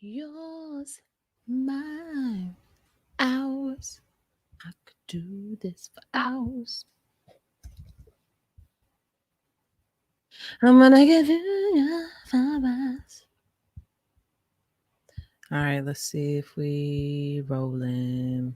Yours, mine, ours. I could do this for hours. I'm gonna give you 5 hours. All right, let's see if we rolling.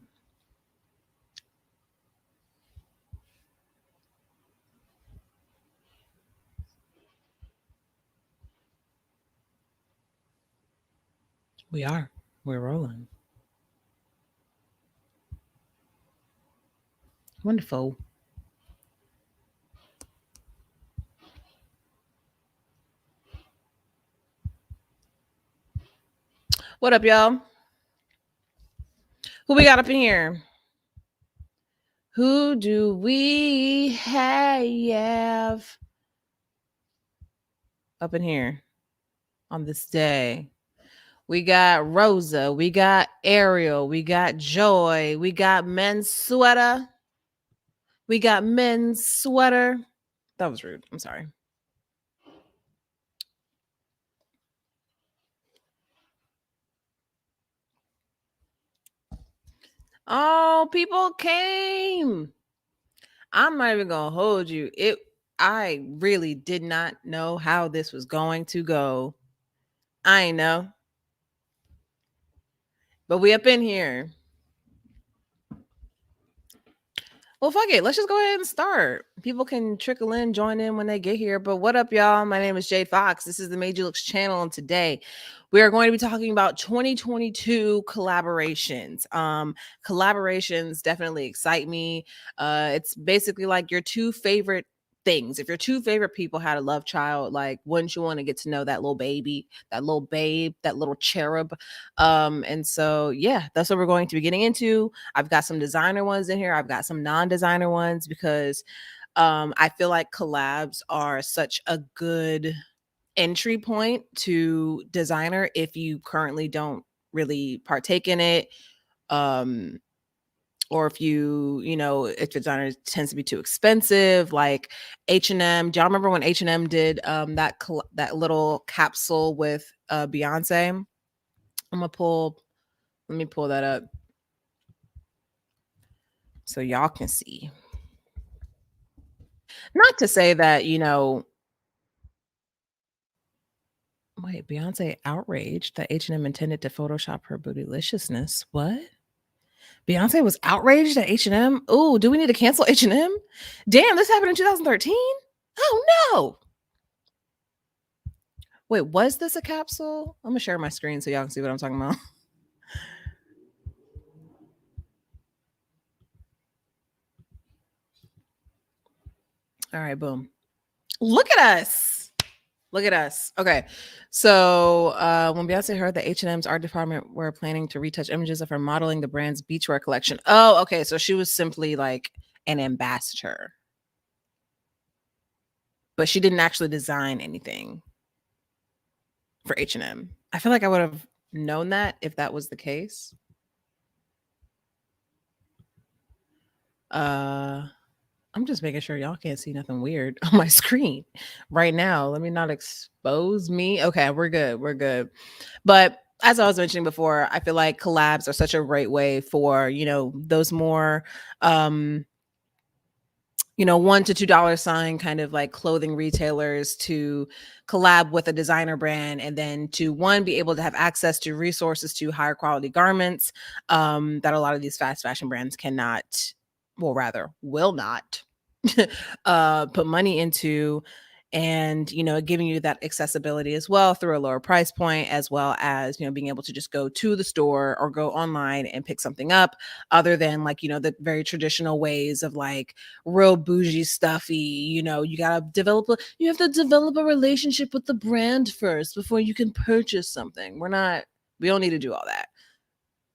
We are. We're rolling. Wonderful. What up, y'all? Who we got up in here? Who do we have up in here on this day? We got Rosa, we got Ariel, we got Joy, we got men's sweater. We got men's sweater. That was rude. I'm sorry. Oh, people came. I'm not even gonna hold you. I really did not know how this was going to go. I ain't know. But we up in here. Well, fuck it. Let's just go ahead and start. People can trickle in, join in when they get here. But what up, y'all? My name is Jade Fox. This is the Madeyoulooks channel, and today we are going to be talking about 2022 collaborations. Collaborations definitely excite me. It's basically like your two favorite things. If your two favorite people had a love child, like wouldn't you want to get to know that little baby, that little babe, that little cherub? And so yeah, that's what we're going to be getting into. I've got some designer ones in here. I've got some non-designer ones because I feel like collabs are such a good entry point to designer if you currently don't really partake in it. Or if if designer tends to be too expensive, like H&M. Do y'all remember when H&M did that little capsule with Beyonce? Let me pull that up so y'all can see. Not to say that, wait, Beyonce outraged that H&M intended to Photoshop her bootyliciousness. What? Beyonce was outraged at H&M? Oh, do we need to cancel H&M? Damn, this happened in 2013? Oh, no. Wait, was this a capsule? I'm going to share my screen so y'all can see what I'm talking about. All right, boom. Look at us. Look at us. Okay. So when Beyonce heard that H&M's art department were planning to retouch images of her modeling the brand's beachwear collection. Oh, okay. So she was simply like an ambassador. But she didn't actually design anything for H&M. I feel like I would have known that if that was the case. I'm just making sure y'all can't see nothing weird on my screen right now. Let me not expose me. Okay, we're good. We're good. But as I was mentioning before, I feel like collabs are such a great way for, those more $1 to $2 sign kind of like clothing retailers to collab with a designer brand, and then to be able to have access to resources to higher quality garments that a lot of these fast fashion brands cannot, well, rather will not put money into, and giving you that accessibility as well through a lower price point, as well as being able to just go to the store or go online and pick something up, other than like the very traditional ways of like real bougie stuffy. You have to develop a relationship with the brand first before you can purchase something. We don't need to do all that.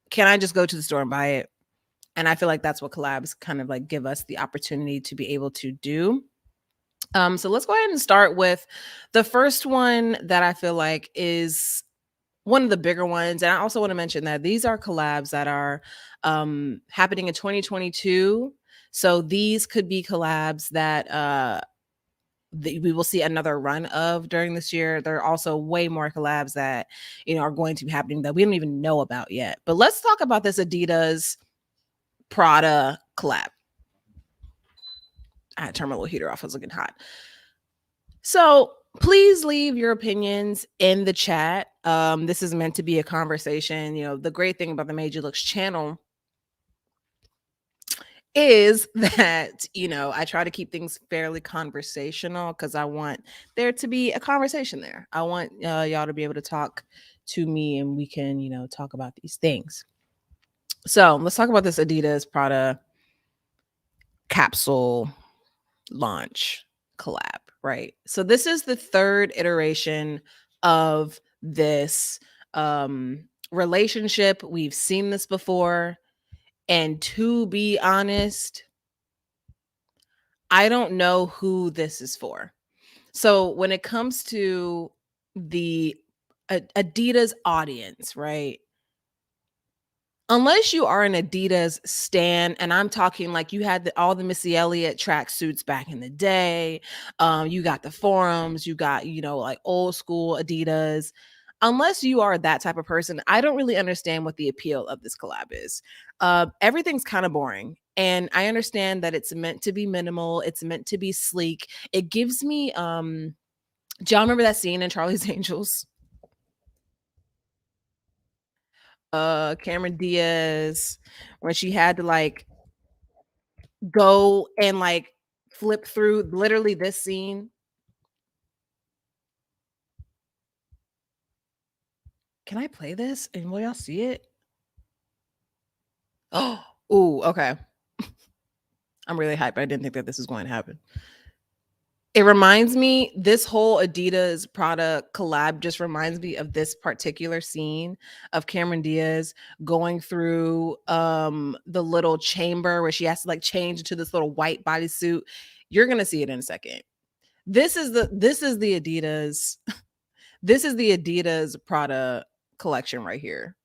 Can I just go to the store and buy it? And I feel like that's what collabs kind of like give us the opportunity to be able to do. So let's go ahead and start with the first one that I feel like is one of the bigger ones. And I also want to mention that these are collabs that are happening in 2022. So these could be collabs that we will see another run of during this year. There are also way more collabs that, are going to be happening that we don't even know about yet. But let's talk about this Adidas Prada collab. I had to turn my little heater off. I was looking hot. So please leave your opinions in the chat. This is meant to be a conversation. The great thing about the Madeyoulooks channel is that, I try to keep things fairly conversational because I want there to be a conversation there. I want y'all to be able to talk to me and we can, talk about these things. So let's talk about this Adidas Prada capsule launch collab, right? So this is the third iteration of this relationship. We've seen this before. And to be honest, I don't know who this is for. So when it comes to the Adidas audience, right? Unless you are an Adidas stan, and I'm talking like you had all the Missy Elliott tracksuits back in the day, you got the forums, you got, like old school Adidas. Unless you are that type of person, I don't really understand what the appeal of this collab is. Everything's kind of boring. And I understand that it's meant to be minimal, it's meant to be sleek. It gives me, do y'all remember that scene in Charlie's Angels? Cameron Diaz, when she had to like go and like flip through literally this scene. Can I play this and will y'all see it? Oh, okay. I'm really hyped. I didn't think that this was going to happen. It reminds me, this whole Adidas Prada collab just reminds me of this particular scene of Cameron Diaz going through the little chamber where she has to like change into this little white bodysuit. You're gonna see it in a second. This is the Adidas, this is the Adidas Prada collection right here.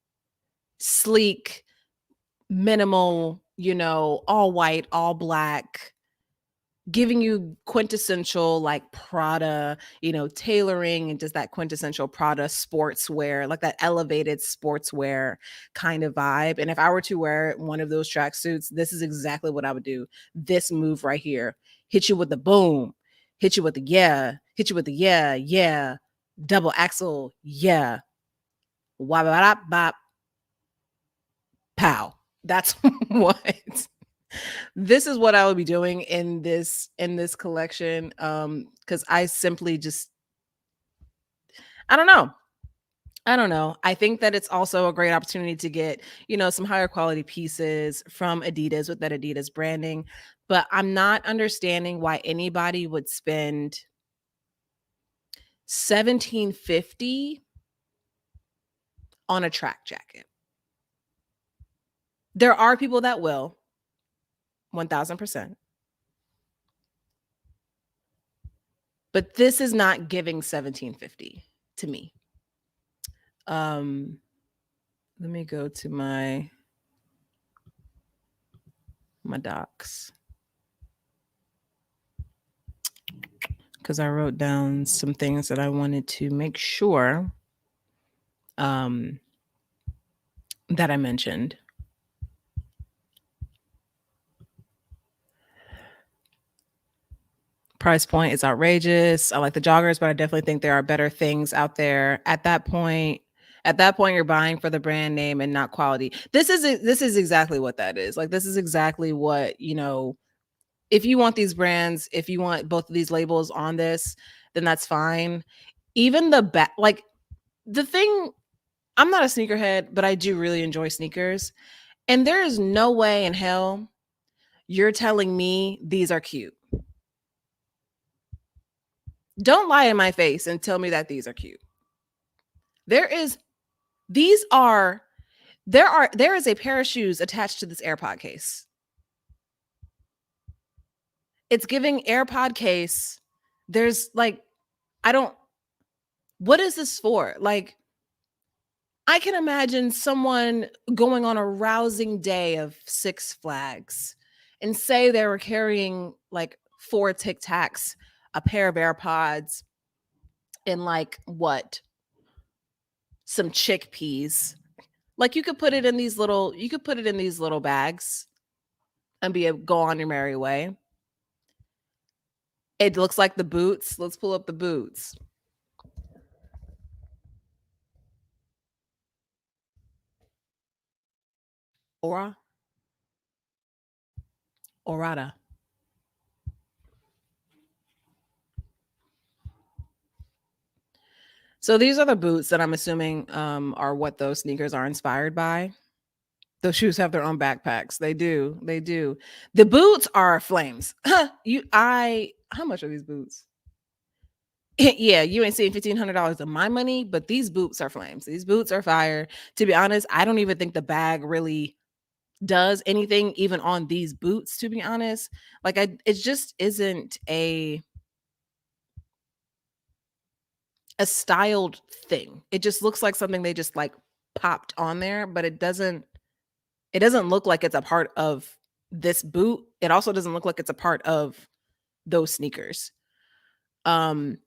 Sleek, minimal, all white, all black, giving you quintessential like Prada, tailoring and just that quintessential Prada sportswear, like that elevated sportswear kind of vibe. And if I were to wear one of those tracksuits, this is exactly what I would do. This move right here, hit you with the boom, hit you with the yeah, hit you with the yeah, double axle, yeah, wah bop bop, pow. That's what this is what I would be doing in this collection. Because I simply just I don't know. I think that it's also a great opportunity to get, some higher quality pieces from Adidas with that Adidas branding. But I'm not understanding why anybody would spend $17.50 on a track jacket. There are people that will, 1000%. But this is not giving $17.50 to me. Let me go to my docs, because I wrote down some things that I wanted to make sure that I mentioned. Price point is outrageous. I like the joggers, but I definitely think there are better things out there. At that point, you're buying for the brand name and not quality. This is exactly what that is. Like, this is exactly what, if you want these brands, if you want both of these labels on this, then that's fine. Even like the thing, I'm not a sneakerhead, but I do really enjoy sneakers. And there is no way in hell you're telling me these are cute. Don't lie in my face and tell me that these are cute. There is a pair of shoes attached to this AirPod case. It's giving AirPod case. There's like, what is this for? Like, I can imagine someone going on a rousing day of Six Flags and say they were carrying like 4 Tic Tacs a pair of AirPods, and like what? Some chickpeas. Like you could put it in these little bags and go on your merry way. It looks like the boots. Let's pull up the boots. Aura, Orada. So these are the boots that I'm assuming are what those sneakers are inspired by. Those shoes have their own backpacks. They do. They do. The boots are flames. How much are these boots? Yeah, you ain't seeing $1,500 of my money, but these boots are flames. These boots are fire. To be honest, I don't even think the bag really does anything even on these boots, to be honest. Like it just isn't a styled thing. It just looks like something they just like popped on there, but it doesn't look like it's a part of this boot. It also doesn't look like it's a part of those sneakers. Um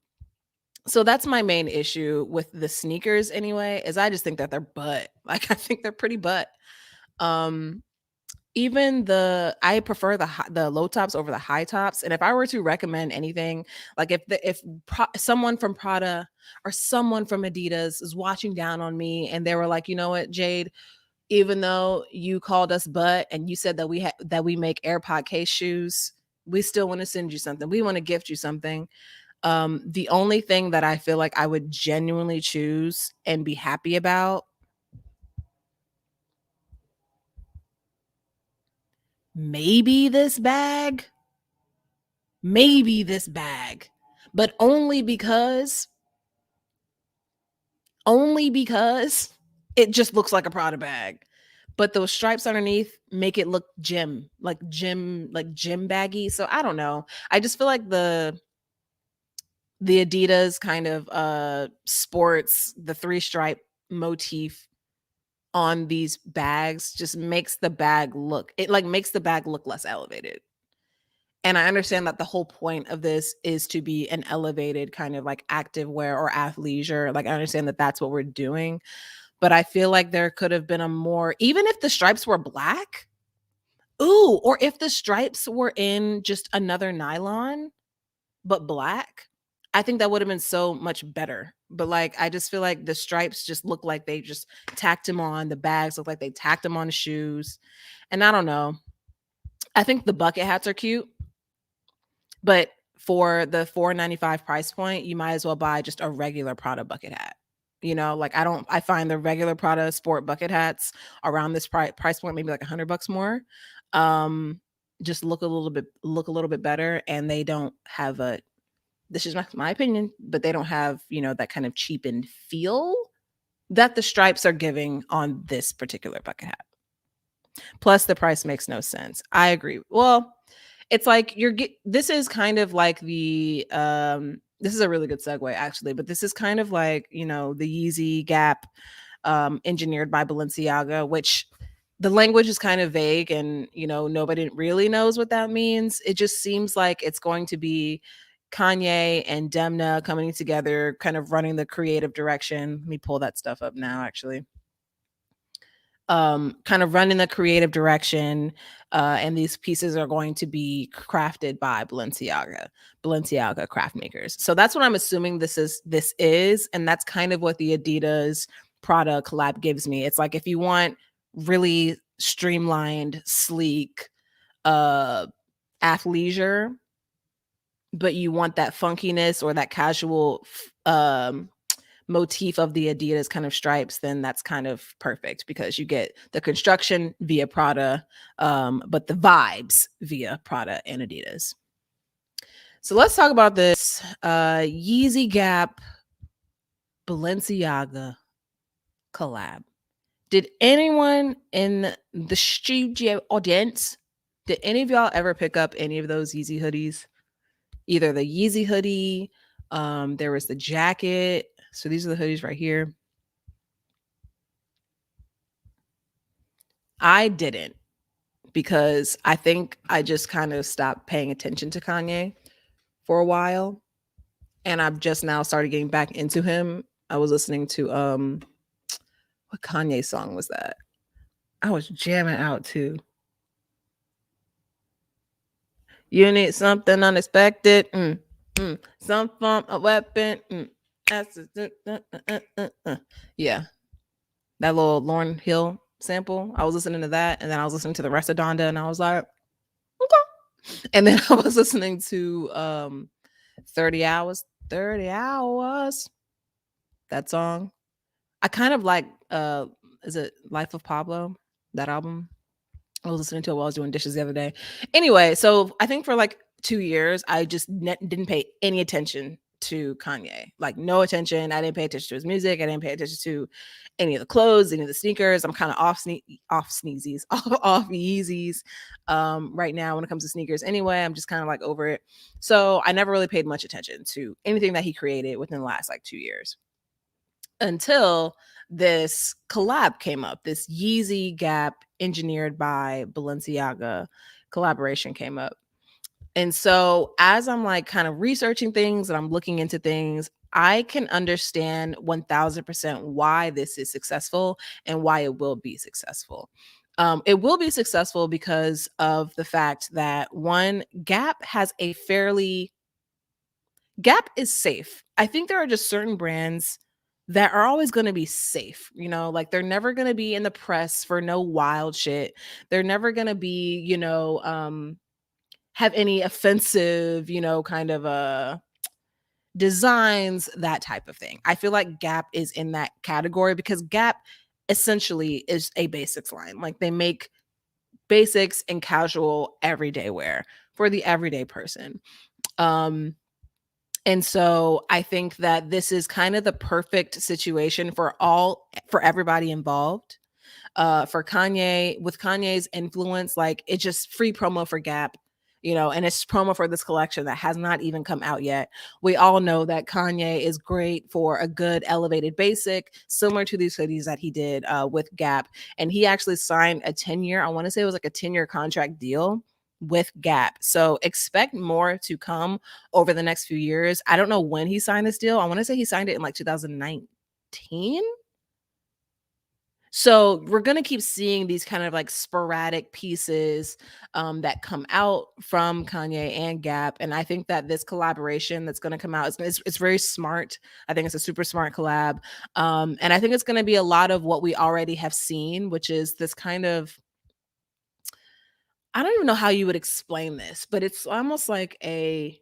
so that's my main issue with the sneakers anyway, is I just think that they're butt. Like I think they're pretty butt. Um Even I prefer the low tops over the high tops, and if I were to recommend anything, like someone from Prada or someone from Adidas is watching down on me and they were like, "You know what, Jade, even though you called us butt and you said that we make AirPod case shoes, we still want to send you something. We want to gift you something." The only thing that I feel like I would genuinely choose and be happy about, maybe this bag, but only because it just looks like a Prada bag. But those stripes underneath make it look gym baggy. So I don't know. I just feel like the Adidas kind of sports, the three stripe motif on these bags just makes the bag look less elevated. And I understand that the whole point of this is to be an elevated kind of like active wear or athleisure. Like I understand that that's what we're doing, but I feel like there could have been a more, even if the stripes were black, ooh, or if the stripes were in just another nylon but black, I think that would have been so much better. But like I just feel like the stripes just look like they just tacked them on. The bags look like they tacked them on the shoes. And I don't know. I think the bucket hats are cute. But for the 495 price point, you might as well buy just a regular Prada bucket hat. Like I find the regular Prada sport bucket hats around this price point, maybe like $100 more. Um, just look a little bit better, and they don't have this is my opinion, but they don't have, that kind of cheapened feel that the stripes are giving on this particular bucket hat. Plus, the price makes no sense. I agree. Well, it's like this is kind of like this is a really good segue actually, but this is kind of like, the Yeezy Gap engineered by Balenciaga, which the language is kind of vague and, nobody really knows what that means. It just seems like it's going to be Kanye and Demna coming together, kind of running the creative direction. Let me pull that stuff up now, actually. Kind of running the creative direction, and these pieces are going to be crafted by Balenciaga craft makers. So that's what I'm assuming this is, and that's kind of what the Adidas Prada collab gives me. It's like if you want really streamlined, sleek, uh, athleisure, but you want that funkiness or that casual motif of the Adidas kind of stripes, then that's kind of perfect because you get the construction via Prada, but the vibes via Prada and Adidas. So let's talk about this Yeezy Gap Balenciaga collab. Did anyone in the studio audience, did any of y'all ever pick up any of those Yeezy hoodies? Either the Yeezy hoodie, there was the jacket. So these are the hoodies right here. I didn't, because I think I just kind of stopped paying attention to Kanye for a while, and I've just now started getting back into him. I was listening to what Kanye song was that? I was jamming out to. You need something unexpected. Some form of weapon. Yeah. That little Lauryn Hill sample. I was listening to that, and then I was listening to the rest of Donda, and I was like, okay. And then I was listening to 30 Hours. 30 Hours. That song. I kind of like is it Life of Pablo? That album? I was listening to it while I was doing dishes the other day. Anyway, so I think for like 2 years, I just didn't pay any attention to Kanye. Like no attention. I didn't pay attention to his music. I didn't pay attention to any of the clothes, any of the sneakers. I'm kind of off sneezies, off Yeezys right now when it comes to sneakers. Anyway, I'm just kind of like over it. So I never really paid much attention to anything that he created within the last like 2 years until this collab came up. This Yeezy Gap engineered by Balenciaga collaboration came up. And so as I'm like kind of researching things and I'm looking into things, I can understand 1000% why this is successful and why it will be successful. It will be successful because of the fact that one, Gap is safe. I think there are just certain brands that are always going to be safe, like they're never going to be in the press for no wild shit. They're never going to be, have any offensive, kind of designs, that type of thing. I feel like Gap is in that category because Gap essentially is a basics line. Like they make basics and casual everyday wear for the everyday person. And so I think that this is kind of the perfect situation for everybody involved. For Kanye, with Kanye's influence, like it's just free promo for Gap, and it's promo for this collection that has not even come out yet. We all know that Kanye is great for a good elevated basic, similar to these hoodies that he did with Gap. And he actually signed a 10-year, I want to say it was like a 10-year contract deal with Gap. So expect more to come over the next few years. I don't know when he signed this deal. I want to say he signed it in like 2019. So we're going to keep seeing these kind of like sporadic pieces that come out from Kanye and Gap. And I think that this collaboration that's going to come out, it's very smart. I think it's a super smart collab. And I think it's going to be a lot of what we already have seen, which is this kind of, I don't even know how you would explain this, but it's almost like I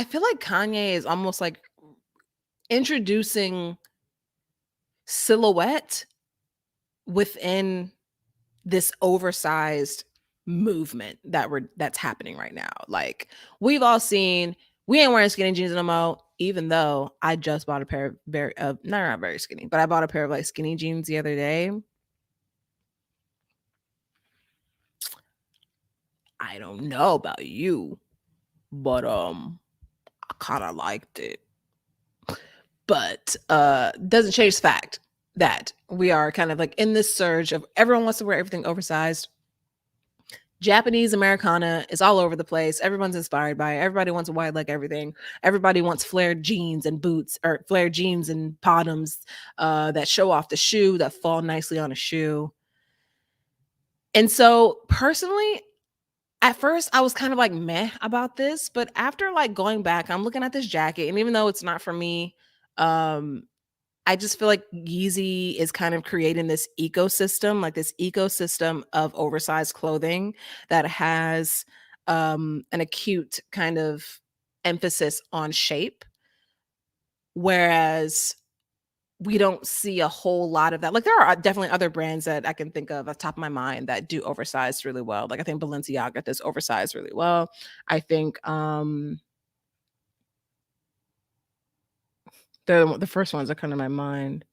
feel like Kanye is almost like introducing silhouette within this oversized movement that's happening right now. Like we've all seen, we ain't wearing skinny jeans no more, even though I just bought a pair of not very skinny, but I bought a pair of like skinny jeans the other day. I don't know about you, but I kind of liked it. But doesn't change the fact that we are kind of like in this surge of everyone wants to wear everything oversized. Japanese Americana is all over the place. Everyone's inspired by it. Everybody wants a wide leg everything. Everybody wants flared jeans and boots, or flared jeans and bottoms that show off the shoe, that fall nicely on a shoe. And so personally, at first I was kind of like meh about this, but after like going back, I'm looking at this jacket, and even though it's not for me, I just feel like Yeezy is kind of creating this ecosystem of oversized clothing that has an acute kind of emphasis on shape, whereas we don't see a whole lot of that. Like there are definitely other brands that I can think of off the top of my mind that do oversized really well. Like I think Balenciaga does oversized really well. I think they're the first ones that come to my mind.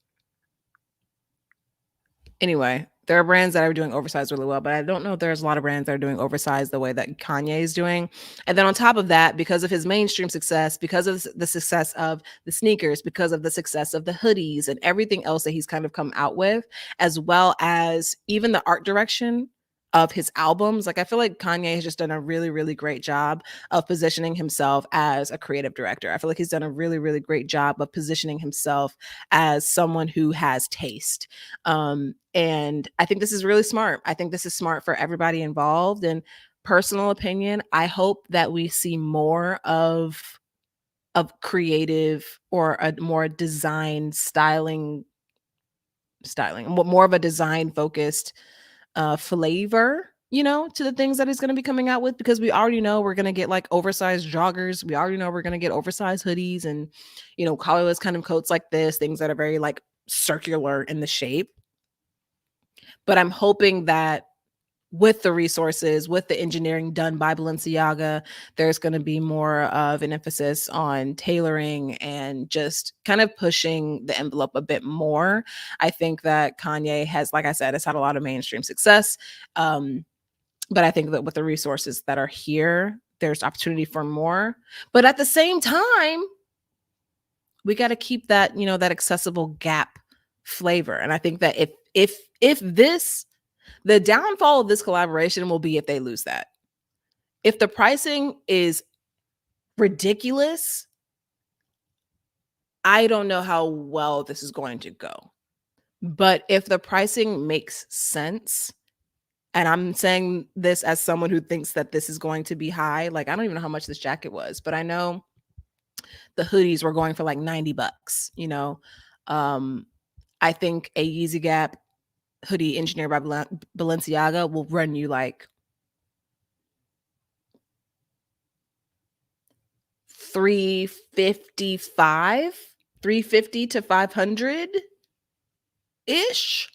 Anyway, there are brands that are doing oversized really well, but I don't know if there's a lot of brands that are doing oversized the way that Kanye is doing. And then on top of that, because of his mainstream success, because of the success of the sneakers, because of the success of the hoodies and everything else that he's kind of come out with, as well as even the art direction of his albums. Like, I feel like Kanye has just done a really, really great job of positioning himself as a creative director. I feel like he's done a really, really great job of positioning himself as someone who has taste. And I think this is really smart. I think this is smart for everybody involved. And personal opinion, I hope that we see more of creative or a more design more of a design focused flavor, to the things that he's going to be coming out with, because we already know we're going to get like oversized joggers. We already know we're going to get oversized hoodies and, collarless kind of coats like this, things that are very like circular in the shape. But I'm hoping that with the resources, with the engineering done by Balenciaga, there's going to be more of an emphasis on tailoring and just kind of pushing the envelope a bit more. I think that Kanye has, like I said, has had a lot of mainstream success. But I think that with the resources that are here, there's opportunity for more. But at the same time, we got to keep that, that accessible gap flavor. And I think that if this the downfall of this collaboration will be if they lose that. If the pricing is ridiculous, I don't know how well this is going to go. But if the pricing makes sense, and I'm saying this as someone who thinks that this is going to be high, like I don't even know how much this jacket was, but I know the hoodies were going for like $90. Um, I think a Yeezy Gap hoodie engineered by Balenciaga will run you like 355, 350 to 500 ish,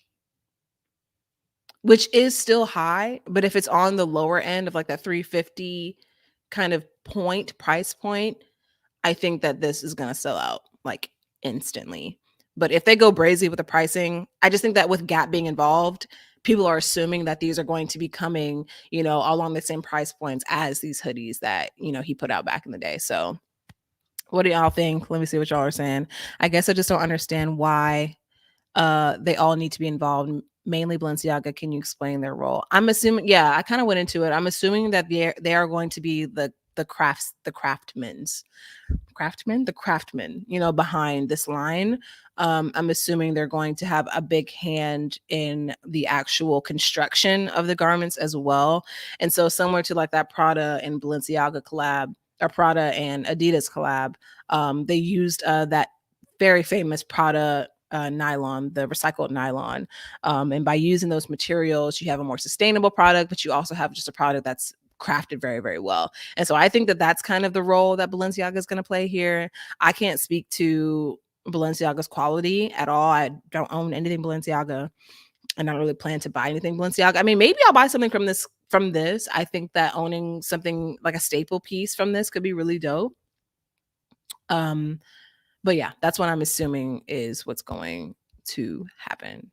which is still high. But if it's on the lower end of like that 350 kind of price point, I think that this is going to sell out like instantly. But if they go brazy with the pricing, I just think that with Gap being involved, people are assuming that these are going to be coming, along the same price points as these hoodies that, he put out back in the day. So what do y'all think? Let me see what y'all are saying. I guess I just don't understand why they all need to be involved. Mainly Balenciaga. Can you explain their role? I'm assuming, yeah, I kind of went into it. I'm assuming that they are going to be the craftsmen, behind this line. I'm assuming they're going to have a big hand in the actual construction of the garments as well. And so similar to like that Prada and Balenciaga collab, or Prada and Adidas collab, they used that very famous Prada nylon, the recycled nylon. And by using those materials, you have a more sustainable product, but you also have just a product that's crafted very, very well. And so I think that that's kind of the role that Balenciaga is going to play here. I can't speak to Balenciaga's quality at all. I don't own anything Balenciaga, and I don't really plan to buy anything Balenciaga. I mean, maybe I'll buy something from this. I think that owning something like a staple piece from this could be really dope. But yeah, that's what I'm assuming is what's going to happen.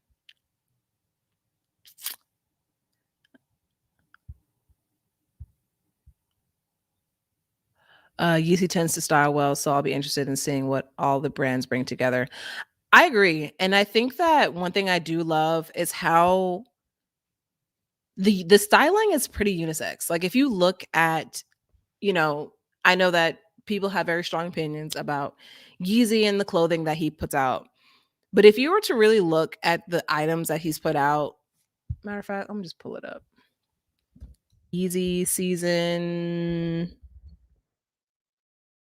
Yeezy tends to style well, so I'll be interested in seeing what all the brands bring together. I agree, and I think that one thing I do love is how the styling is pretty unisex. Like if you look at, you know, I know that people have very strong opinions about Yeezy and the clothing that he puts out. But if you were to really look at the items that he's put out, matter of fact, let me just pull it up. Yeezy season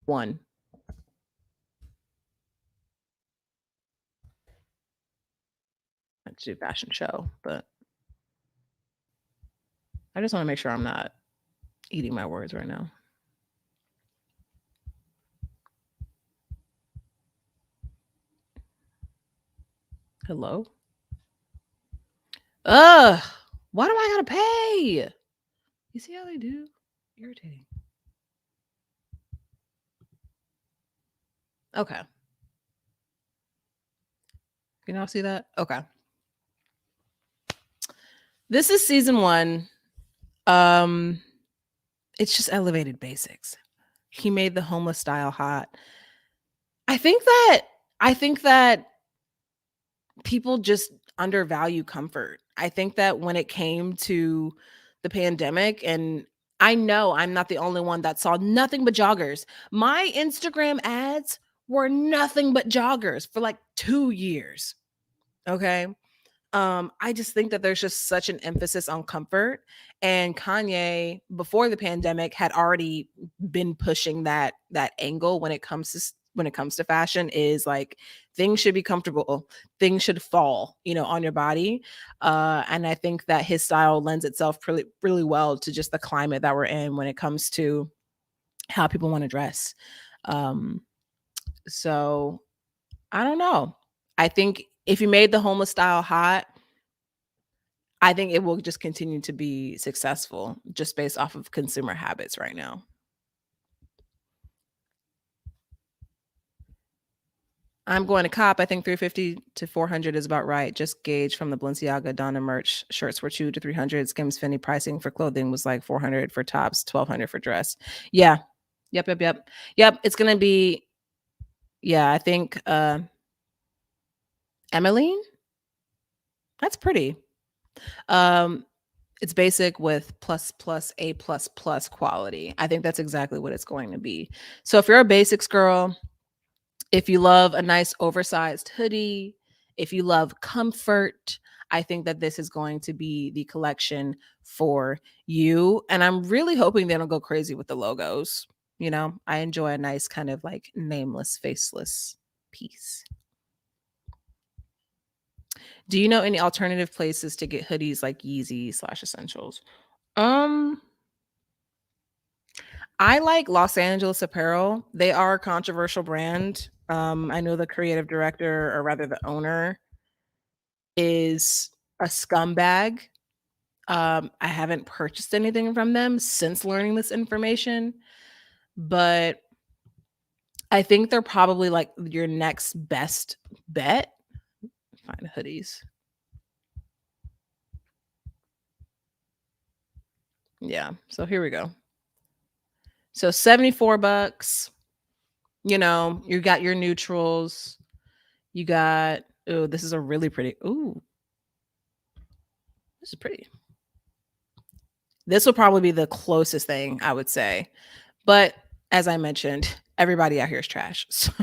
1. Let's do fashion show, but I just want to make sure I'm not eating my words right now. Hello? Ugh. Why do I gotta pay? You see how they do? Irritating. Okay. Can y'all see that? Okay. This is season 1. It's just elevated basics. He made the homeless style hot. I think that people just undervalue comfort. I think that when it came to the pandemic, and I know I'm not the only one that saw nothing but joggers. My Instagram ads were nothing but joggers for like 2 years. Okay? I just think that there's just such an emphasis on comfort. And Kanye, before the pandemic, had already been pushing that angle when it comes to when it comes to fashion, is like things should be comfortable, things should fall, on your body. And I think that his style lends itself really, really well to just the climate that we're in when it comes to how people want to dress. Um, so I don't know. I think if you made the homeless style hot, I think it will just continue to be successful just based off of consumer habits right now. I'm going to cop. I think 350 to 400 is about right. Just gauge from the Balenciaga Donna merch. Shirts were 2 to 300. Skims Fendi pricing for clothing was like 400 for tops, 1200 for dress. Yeah. Yep, yep, yep. Yep, it's going to be, yeah, I think Emmeline, that's pretty. Um it's basic with plus plus A plus plus quality. I think that's exactly what it's going to be. So if you're a basics girl, if you love a nice oversized hoodie, if you love comfort, I think that this is going to be the collection for you. And I'm really hoping they don't go crazy with the logos. I enjoy a nice kind of like nameless, faceless piece. Do you know any alternative places to get hoodies like Yeezy/essentials? Um, I like Los Angeles Apparel. They are a controversial brand. I know the creative director, or rather the owner, is a scumbag. I haven't purchased anything from them since learning this information, but I think they're probably like your next best bet. Find hoodies. Yeah. So here we go. So $74. You got your neutrals. You got, oh, this is a really pretty. Ooh, this is pretty. This will probably be the closest thing I would say. But as I mentioned, everybody out here is trash. So,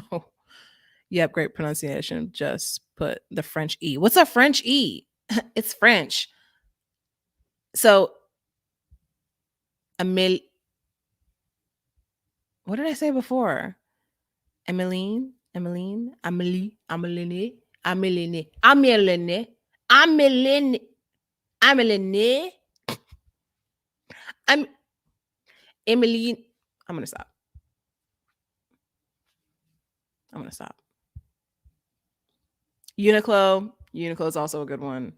yep, great pronunciation. Just put the French E. What's a French E? It's French. So, Emil, what did I say before? Ameline, Ameline, I'm Emmeline. I'm gonna stop. I'm gonna stop. Uniqlo is also a good one.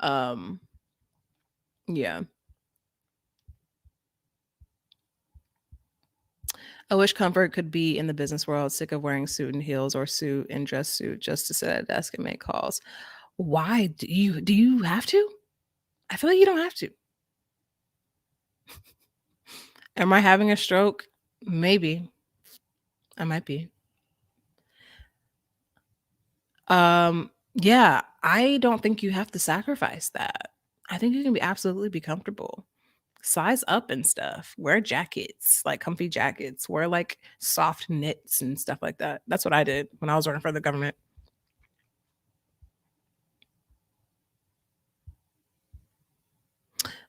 Um, yeah. I wish comfort could be in the business world. Sick of wearing suit and heels or suit and dress suit just to sit at a desk and make calls. Why do you have to? I feel like you don't have to. Am I having a stroke? Maybe. I might be. Yeah, I don't think you have to sacrifice that. I think you can be absolutely be comfortable. Size up and stuff. Wear jackets, like comfy jackets. Wear like soft knits and stuff like that. That's what I did when I was working for the government.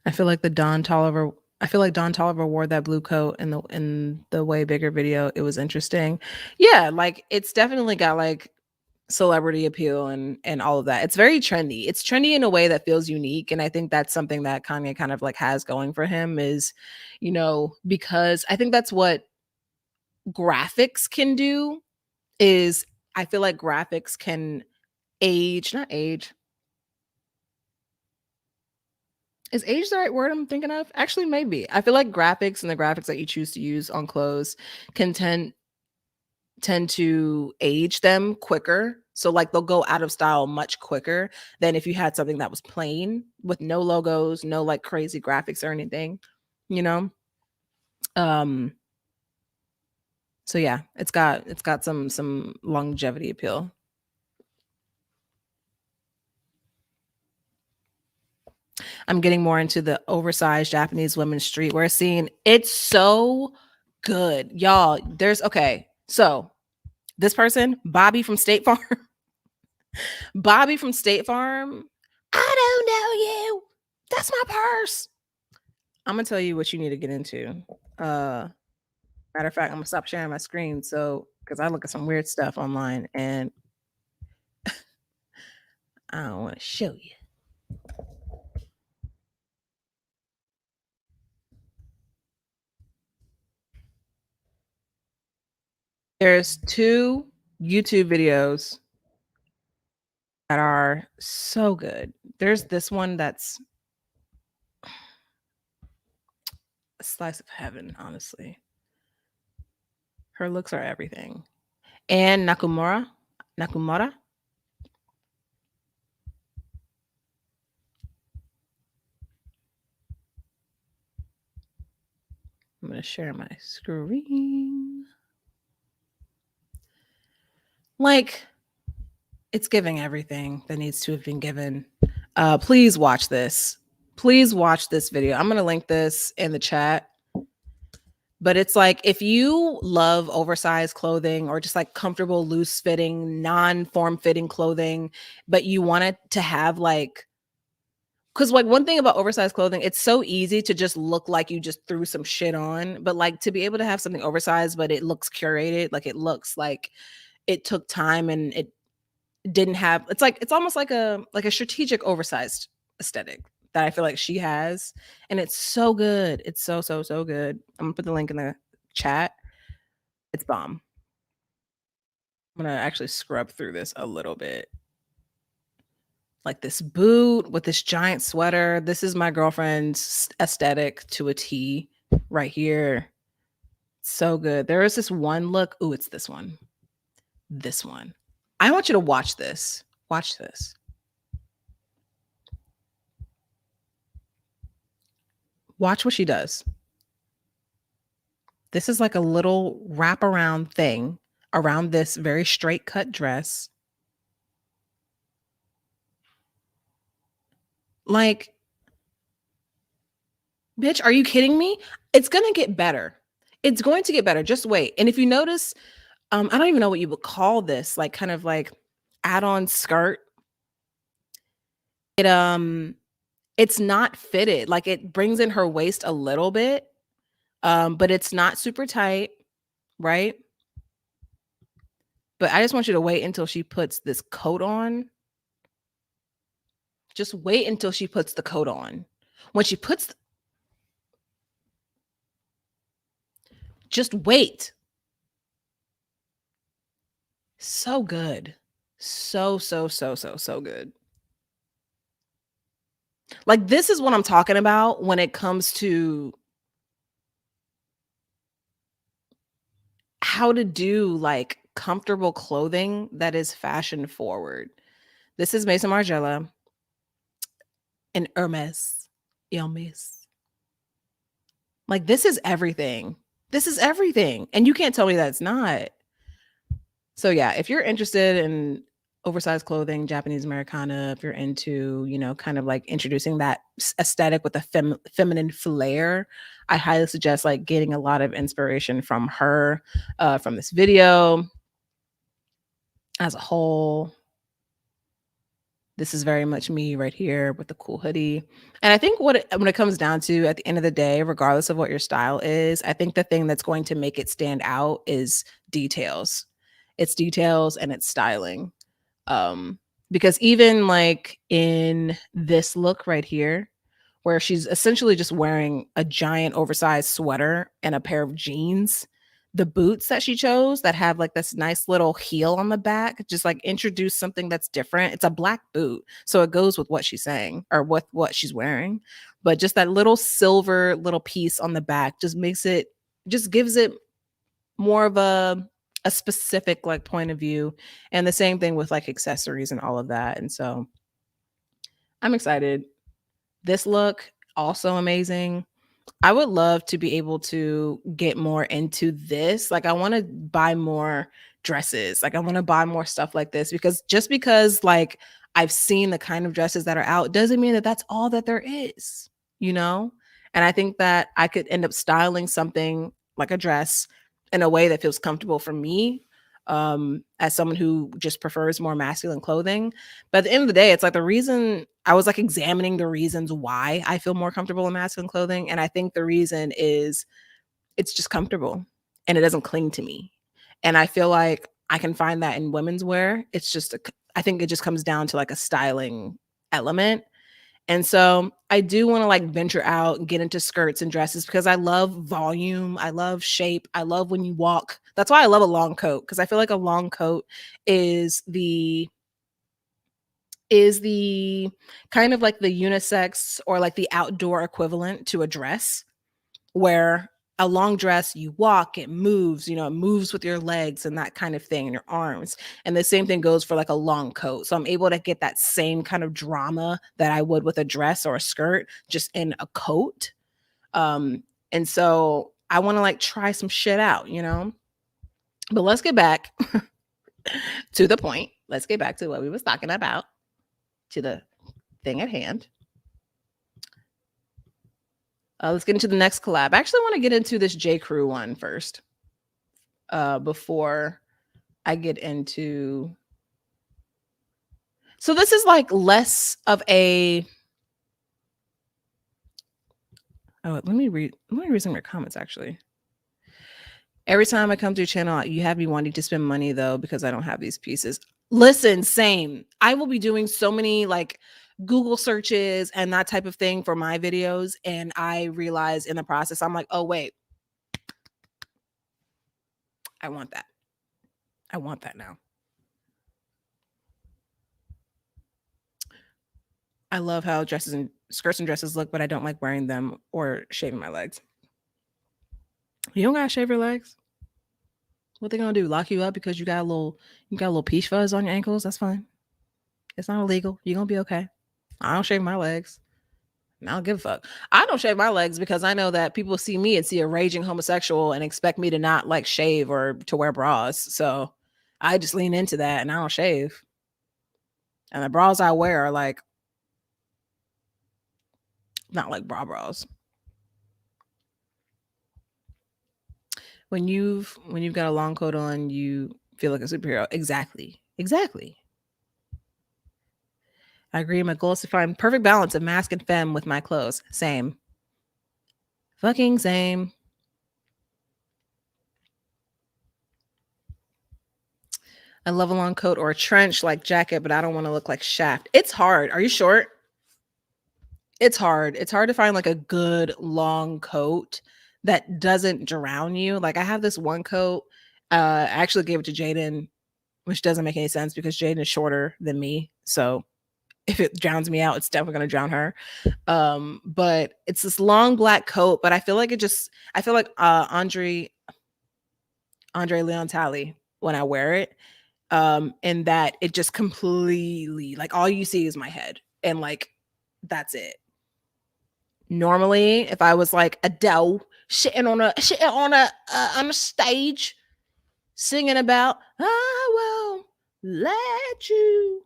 I feel like the Don Tolliver I feel like Don Tolliver wore that blue coat in the way bigger video. It was interesting. Yeah, like it's definitely got like celebrity appeal and all of that. It's very trendy. It's trendy in a way that feels unique. And I think that's something that Kanye kind of like has going for him is, because I think that's what graphics can do is I feel like graphics can not age. Is age the right word I'm thinking of? Actually, maybe. I feel like graphics and the graphics that you choose to use on clothes can tend to age them quicker. So like they'll go out of style much quicker than if you had something that was plain with no logos, no like crazy graphics or anything, you know? Um so yeah, it's got some longevity appeal. I'm getting more into the oversized Japanese women's streetwear scene. It's so good. Y'all, okay. So this person, Bobby from State Farm, Bobby from State Farm, I don't know you. That's my purse. I'm gonna tell you what you need to get into. Matter of fact, I'm gonna stop sharing my screen because I look at some weird stuff online and I don't want to show you. There's 2 YouTube videos that are so good. There's this one that's a slice of heaven, honestly. Her looks are everything. And Nakamura. I'm gonna share my screen. Like, it's giving everything that needs to have been given. Please watch this. Please watch this video. I'm gonna link this in the chat. But it's like if you love oversized clothing or just like comfortable, loose fitting, non-form fitting clothing, but you want it to have like, because like one thing about oversized clothing, it's so easy to just look like you just threw some shit on. But like to be able to have something oversized, but it looks curated, like it looks like it took time and it didn't have, it's almost like a strategic oversized aesthetic that I feel like she has. And it's so good. It's so, so, so good. I'm gonna put the link in the chat. It's bomb. I'm gonna actually scrub through this a little bit. Like this boot with this giant sweater. This is my girlfriend's aesthetic to a T right here. So good. There is this one look. Ooh, it's this one. This one. I want you to watch this. Watch this. Watch what she does. This is like a little wraparound thing around this very straight cut dress. Like, bitch, are you kidding me? It's going to get better. It's going to get better. Just wait. And if you notice, I don't even know what you would call this, like kind of like add-on skirt. It's not fitted. Like it brings in her waist a little bit, but it's not super tight, right? But I just want you to wait until she puts this coat on. Just wait until she puts the coat on. When she puts, just wait. So good. So, so, so, so, so good. Like this is what I'm talking about when it comes to how to do like comfortable clothing that is fashion forward. This is Mason Margiela and Hermes. Like this is everything. This is everything. And you can't tell me that it's not. So yeah, if you're interested in oversized clothing, Japanese Americana, if you're into, kind of like introducing that aesthetic with a feminine flair, I highly suggest like getting a lot of inspiration from her, from this video as a whole. This is very much me right here with the cool hoodie. And I think when it comes down to at the end of the day, regardless of what your style is, I think the thing that's going to make it stand out is details. It's details and it's styling. Because even like in this look right here, where she's essentially just wearing a giant oversized sweater and a pair of jeans, the boots that she chose that have like this nice little heel on the back just like introduce something that's different. It's a black boot, so it goes with what she's saying or with what she's wearing. But just that little silver little piece on the back just gives it more of a specific like point of view. And the same thing with like accessories and all of that. And so I'm excited. This look also amazing. I would love to be able to get more into this. Like I want to buy more dresses. Like I want to buy more stuff like this because just because like I've seen the kind of dresses that are out doesn't mean that that's all that there is, you know? And I think that I could end up styling something like a dress in a way that feels comfortable for me, as someone who just prefers more masculine clothing. But at the end of the day, it's like the reason I was like examining the reasons why I feel more comfortable in masculine clothing. And I think the reason is it's just comfortable and it doesn't cling to me. And I feel like I can find that in women's wear. It's just, I think it just comes down to like a styling element. And so I do want to like venture out and get into skirts and dresses because I love volume. I love shape. I love when you walk. That's why I love a long coat because I feel like a long coat is the kind of like the unisex or like the outdoor equivalent to a dress, where a long dress, you walk, it moves, it moves with your legs and that kind of thing and your arms. And the same thing goes for like a long coat. So I'm able to get that same kind of drama that I would with a dress or a skirt, just in a coat. And so I want to like try some shit out, But let's get back to the point. Let's get back to what we was talking about, to the thing at hand. Let's get into the next collab. I actually want to get into this J. Crew one first, before I get into. So this is like less of a. Oh, let me read some of your comments actually. Every time I come to your channel, you have me wanting to spend money though because I don't have these pieces. Listen, same. I will be doing so many like Google searches and that type of thing for my videos. And I realize in the process, I'm like, oh, wait. I want that. I want that now. I love how skirts and dresses look, but I don't like wearing them or shaving my legs. You don't gotta shave your legs. What they gonna do? Lock you up because you got a little peach fuzz on your ankles? That's fine. It's not illegal. You're gonna be okay. I don't shave my legs. I don't give a fuck. I don't shave my legs because I know that people see me and see a raging homosexual and expect me to not like shave or to wear bras. So I just lean into that and I don't shave. And the bras I wear are like not like bras. When you've got a long coat on, you feel like a superhero. Exactly. I agree. My goal is to find perfect balance of mask and femme with my clothes. Same. Fucking same. I love a long coat or a trench like jacket, but I don't want to look like Shaft. It's hard. Are you short? It's hard. It's hard to find like a good long coat that doesn't drown you. Like I have this one coat. I actually gave it to Jaden, which doesn't make any sense because Jaden is shorter than me. So if it drowns me out, it's definitely going to drown her. But it's this long black coat, but I feel like Andre Leon Talley when I wear it. And that it just completely like all you see is my head and like that's it. Normally, if I was like Adele shitting on a stage singing about I will let you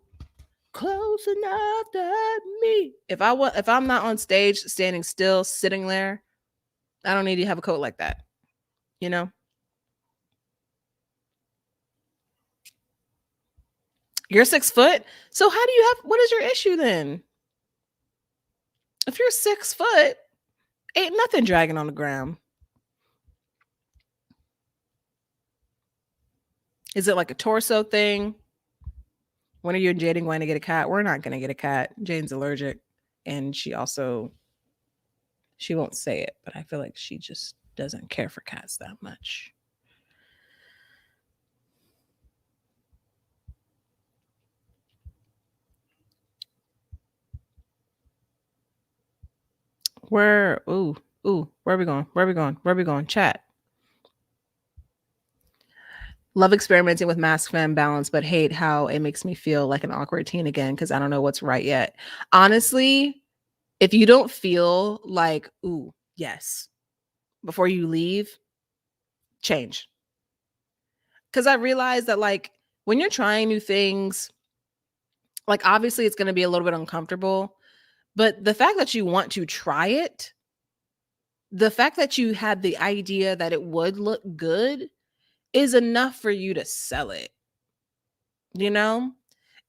close enough to me. If I'm not on stage standing still, sitting there, I don't need to have a coat like that. You're 6 foot. So what is your issue then? If you're 6 foot, ain't nothing dragging on the ground. Is it like a torso thing? When are you and Jaden going to get a cat? We're not going to get a cat. Jaden's allergic. And she won't say it, but I feel like she just doesn't care for cats that much. Where are we going? Chat. Love experimenting with mask femme balance, but hate how it makes me feel like an awkward teen again because I don't know what's right yet. Honestly, if you don't feel like, ooh, yes, before you leave, change. Because I realized that, like, when you're trying new things, like, obviously it's gonna be a little bit uncomfortable, but the fact that you want to try it, the fact that you had the idea that it would look good is enough for you to sell it, you know?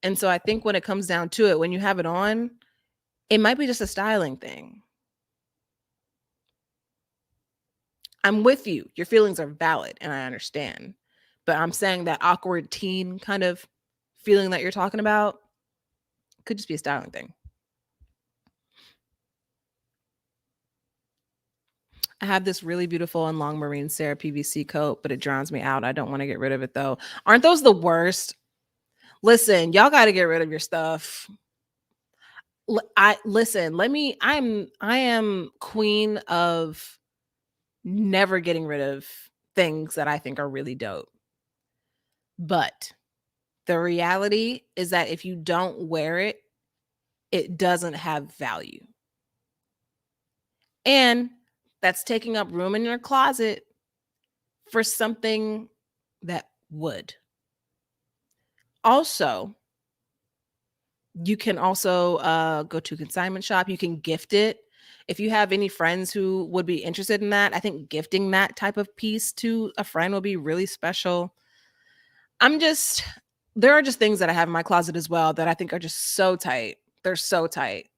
And so I think when it comes down to it, when you have it on, it might be just a styling thing. I'm with you. Your feelings are valid and I understand. But I'm saying that awkward teen kind of feeling that you're talking about could just be a styling thing. I have this really beautiful and long marine Sarah PVC coat, but it drowns me out. I don't want to get rid of it though. Aren't those the worst? Listen, y'all got to get rid of your stuff. I listen, let me I am queen of never getting rid of things that I think are really dope. But the reality is that if you don't wear it, it doesn't have value. And that's taking up room in your closet for something that would. Also, you can also go to consignment shop. You can gift it. If you have any friends who would be interested in that, I think gifting that type of piece to a friend will be really special. I'm just there are just things that I have in my closet as well that I think are just so tight. They're so tight.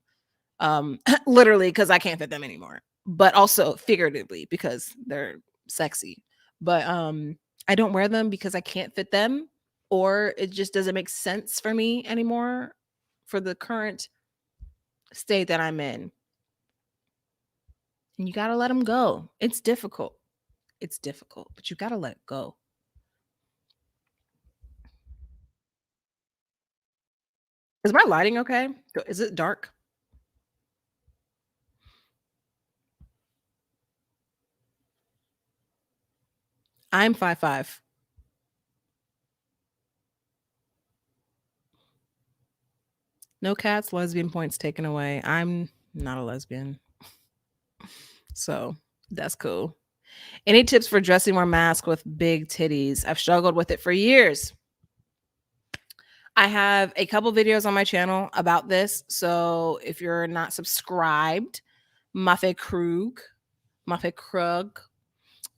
Literally because I can't fit them anymore, but also figuratively because they're sexy. But I don't wear them because I can't fit them or it just doesn't make sense for me anymore for the current state that I'm in. And you got to let them go. It's difficult. It's difficult, but you got to let it go. Is my lighting okay? Is it dark? I'm 5'5". No cats, lesbian points taken away. I'm not a lesbian. So that's cool. Any tips for dressing more mask with big titties? I've struggled with it for years. I have a couple videos on my channel about this. So if you're not subscribed, Muffet Krug, Muffet Krug,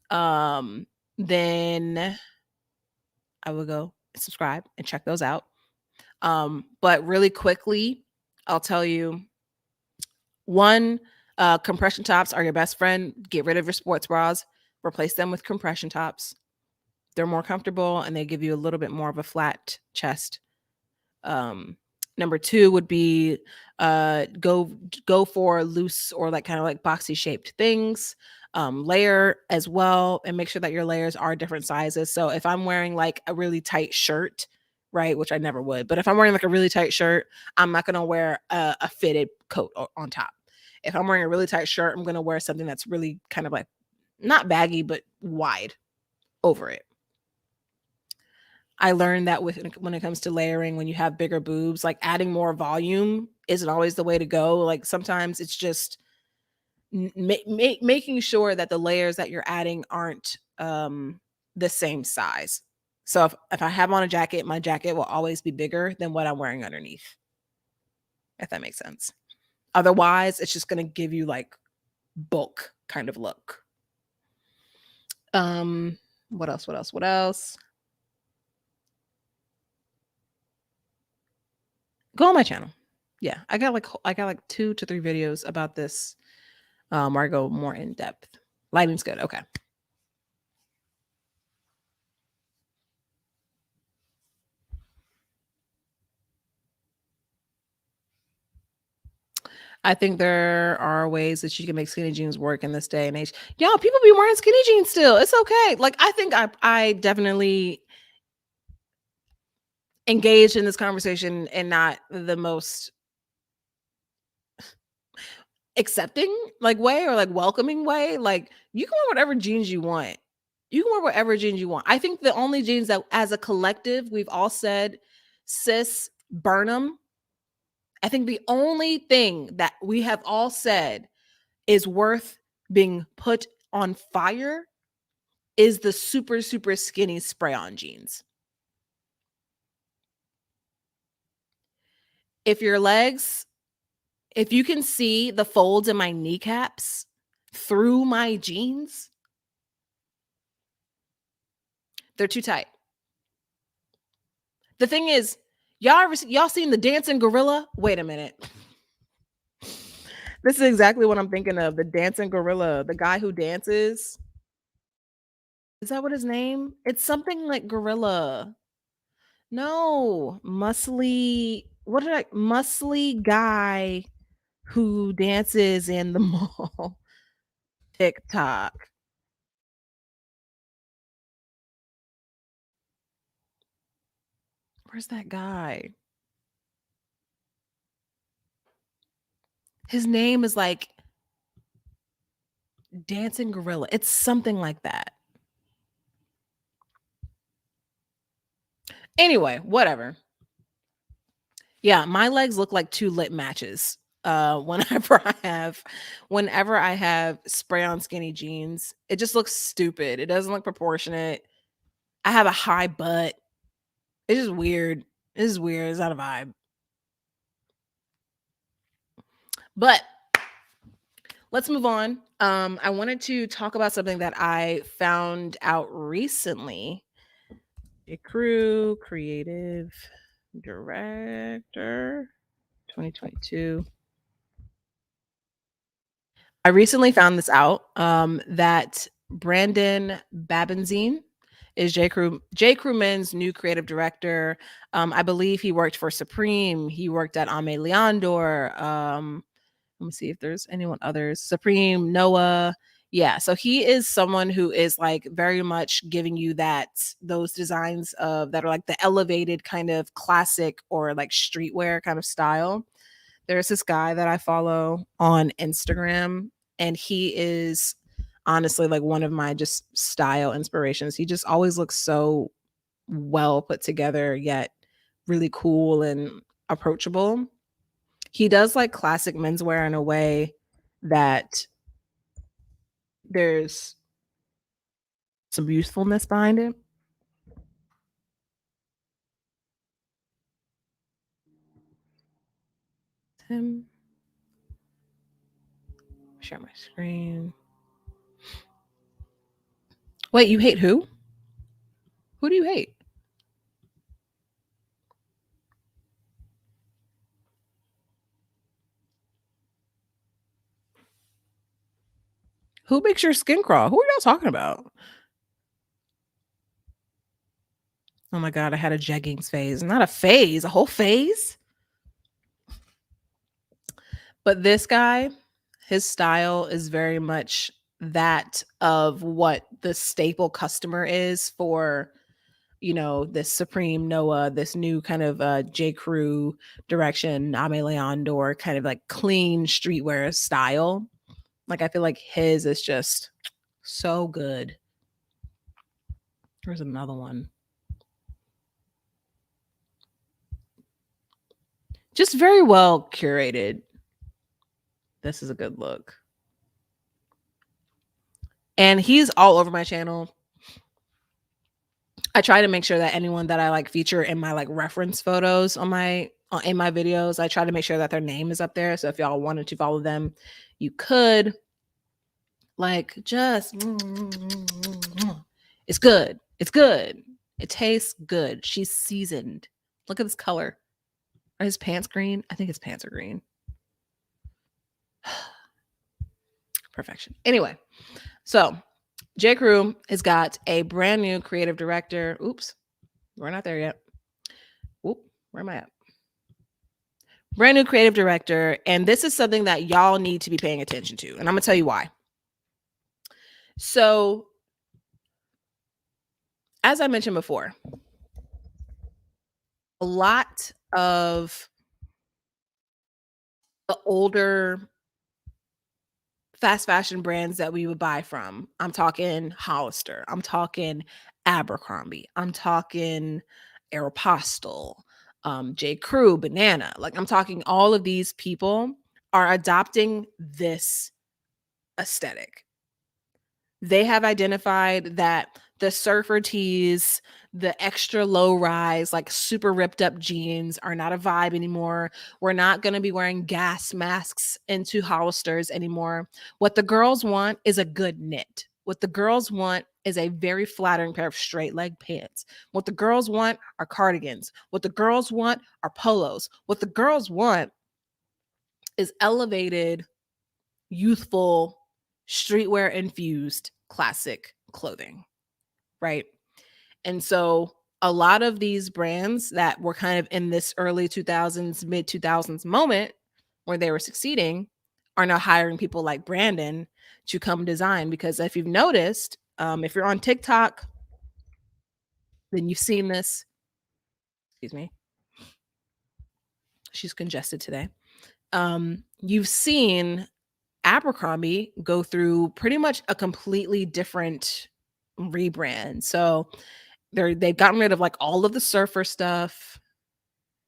um, then I will go subscribe and check those out. But really quickly, I'll tell you one, compression tops are your best friend. Get rid of your sports bras, replace them with compression tops. They're more comfortable and they give you a little bit more of a flat chest. Number two would be go for loose or like kind of like boxy shaped things. Layer as well and make sure that your layers are different sizes. So if I'm wearing like a really tight shirt, right, which I never would, but if I'm wearing like a really tight shirt, I'm not gonna wear a fitted coat on top. If I'm wearing a really tight shirt, I'm gonna wear something that's really kind of like not baggy but wide over it. I learned that when it comes to layering, when you have bigger boobs, like adding more volume isn't always the way to go. Like sometimes it's just making sure that the layers that you're adding aren't the same size. So if I have on a jacket, my jacket will always be bigger than what I'm wearing underneath, if that makes sense. Otherwise, it's just going to give you like bulk kind of look. What else? What else? What else? Go on my channel. Yeah, I got like 2 to 3 videos about this, where I go more in depth. Lighting's good. Okay. I think there are ways that you can make skinny jeans work in this day and age. Y'all, people be wearing skinny jeans still. It's okay. Like I think I definitely engaged in this conversation in not the most accepting like way or like welcoming way. Like you can wear whatever jeans you want. You can wear whatever jeans you want. I think the only jeans that as a collective we've all said, sis, burn them. I think the only thing that we have all said is worth being put on fire is the super, super skinny spray-on jeans. If your legs, if you can see the folds in my kneecaps through my jeans, they're too tight. The thing is, y'all seen the dancing gorilla? Wait a minute. This is exactly what I'm thinking of. The dancing gorilla, the guy who dances. Is that what his name? It's something like gorilla. No, muscly. What did I? Muscly guy who dances in the mall. TikTok. Where's that guy? His name is like Dancing Gorilla. It's something like that. Anyway, whatever. Yeah, my legs look like two lit matches. Whenever I have spray on skinny jeans, it just looks stupid. It doesn't look proportionate. I have a high butt. It's just weird. It's weird. It's not a vibe. But let's move on. I wanted to talk about something that I found out recently. A crew creative director 2022. I recently found this out that Brandon Babenzine is J. Crewman's new creative director. I believe he worked for Supreme. He worked at Ame Leondor. Let me see if there's anyone others. Supreme, Noah. Yeah, so he is someone who is like very much giving you those designs of that are like the elevated kind of classic or like streetwear kind of style. There's this guy that I follow on Instagram, and he is honestly like one of my just style inspirations. He just always looks so well put together, yet really cool and approachable. He does like classic menswear in a way that there's some usefulness behind it. Him share my screen. Wait, you hate who? Who do you hate? Who makes your skin crawl? Who are y'all talking about? Oh my god, I had a jeggings phase. Not a phase, a whole phase. But this guy, his style is very much that of what the staple customer is for, this Supreme Noah, this new kind of J. Crew direction, Ame Leondor kind of like clean streetwear style. Like I feel like his is just so good. There's another one. Just very well curated. This is a good look. And he's all over my channel. I try to make sure that anyone that I like feature in my like reference photos on my in my videos, I try to make sure that their name is up there. So if y'all wanted to follow them, you could. Like just it's good. It's good. It tastes good. She's seasoned. Look at this color. Are his pants green? I think his pants are green. Perfection. Anyway, so J. Crew has got a brand new creative director. Oops, we're not there yet. Oop, where am I at? Brand new creative director. And this is something that y'all need to be paying attention to. And I'm going to tell you why. So, as I mentioned before, a lot of the older fast fashion brands that we would buy from, I'm talking Hollister, I'm talking Abercrombie, I'm talking Aeropostale, J. Crew, Banana. Like I'm talking all of these people are adopting this aesthetic. They have identified that the surfer tees, the extra low rise, like super ripped up jeans are not a vibe anymore. We're not going to be wearing gas masks into Hollister's anymore. What the girls want is a good knit. What the girls want is a very flattering pair of straight leg pants. What the girls want are cardigans. What the girls want are polos. What the girls want is elevated, youthful, streetwear infused classic clothing, right? And so a lot of these brands that were kind of in this early 2000s, mid 2000s moment where they were succeeding are now hiring people like Brandon to come design. Because if you've noticed, if you're on TikTok, then you've seen this. Excuse me, she's congested today. You've seen Abercrombie go through pretty much a completely different rebrand. So they've gotten rid of like all of the surfer stuff.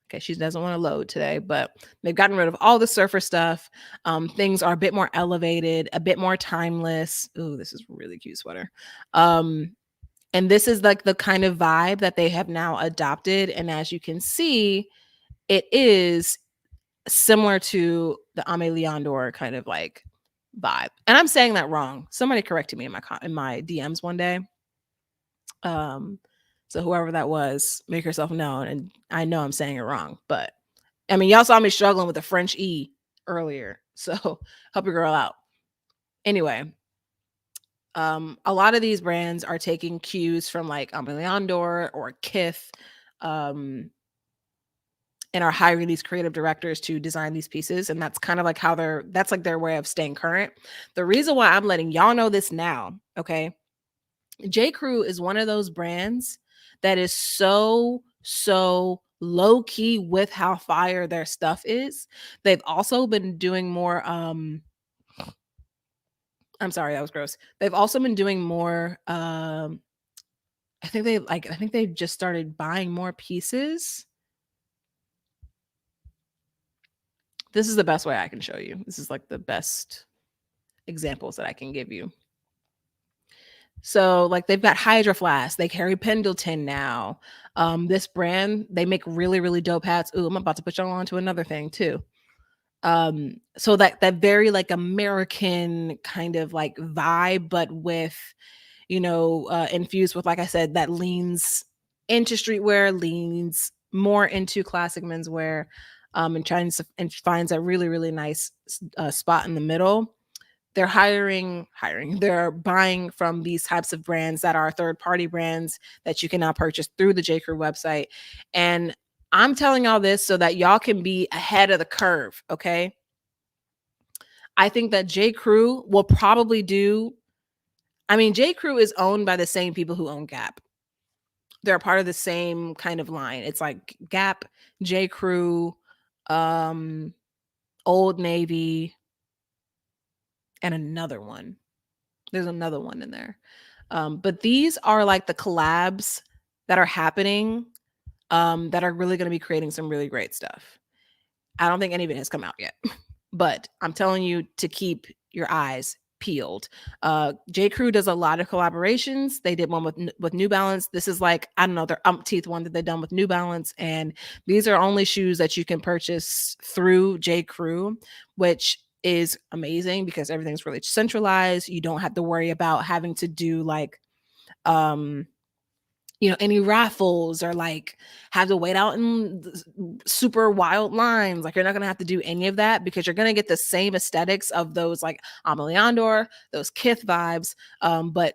Okay, she doesn't want to load today, but they've gotten rid of all the surfer stuff. Things are a bit more elevated, a bit more timeless. Ooh, this is really cute sweater. And this is like the kind of vibe that they have now adopted. And as you can see, it is similar to the Ame Leondor kind of like vibe. And I'm saying that wrong. Somebody corrected me in my DMs one day. So whoever that was, make yourself known. And I know I'm saying it wrong, but I mean, y'all saw me struggling with the French E earlier. So help your girl out. Anyway, a lot of these brands are taking cues from like Ame Leondor or Kith, and are hiring these creative directors to design these pieces. And that's kind of like that's like their way of staying current. The reason why I'm letting y'all know this now, okay? J. Crew is one of those brands that is so low key with how fire their stuff is. They've also been doing more I'm sorry, that was gross. They've also been doing more I think they've just started buying more pieces. This is the best way I can show you. This is like the best examples that I can give you. So like they've got Hydro Flask, they carry Pendleton now. This brand, they make really, really dope hats. Ooh, I'm about to put y'all on to another thing too. So that very like American kind of like vibe, but with, infused with, like I said, that leans into streetwear, leans more into classic menswear, and finds a really, really nice spot in the middle. They're they're buying from these types of brands that are third party brands that you can now purchase through the J. Crew website. And I'm telling y'all this so that y'all can be ahead of the curve. Okay. I think that J. Crew will probably J. Crew is owned by the same people who own Gap. They're part of the same kind of line. It's like Gap, J. Crew, Old Navy, and another one. There's another one in there. But these are like the collabs that are happening, that are really going to be creating some really great stuff. I don't think any of it has come out yet, but I'm telling you to keep your eyes peeled. J. Crew does a lot of collaborations. They did one with New Balance. This is like, I don't know, their umpteenth one that they've done with New Balance. And these are only shoes that you can purchase through J. Crew, which is amazing because everything's really centralized. You don't have to worry about having to do like any raffles or like have to wait out in super wild lines. Like you're not going to have to do any of that because you're going to get the same aesthetics of those like Ame Leondor, those Kith vibes, but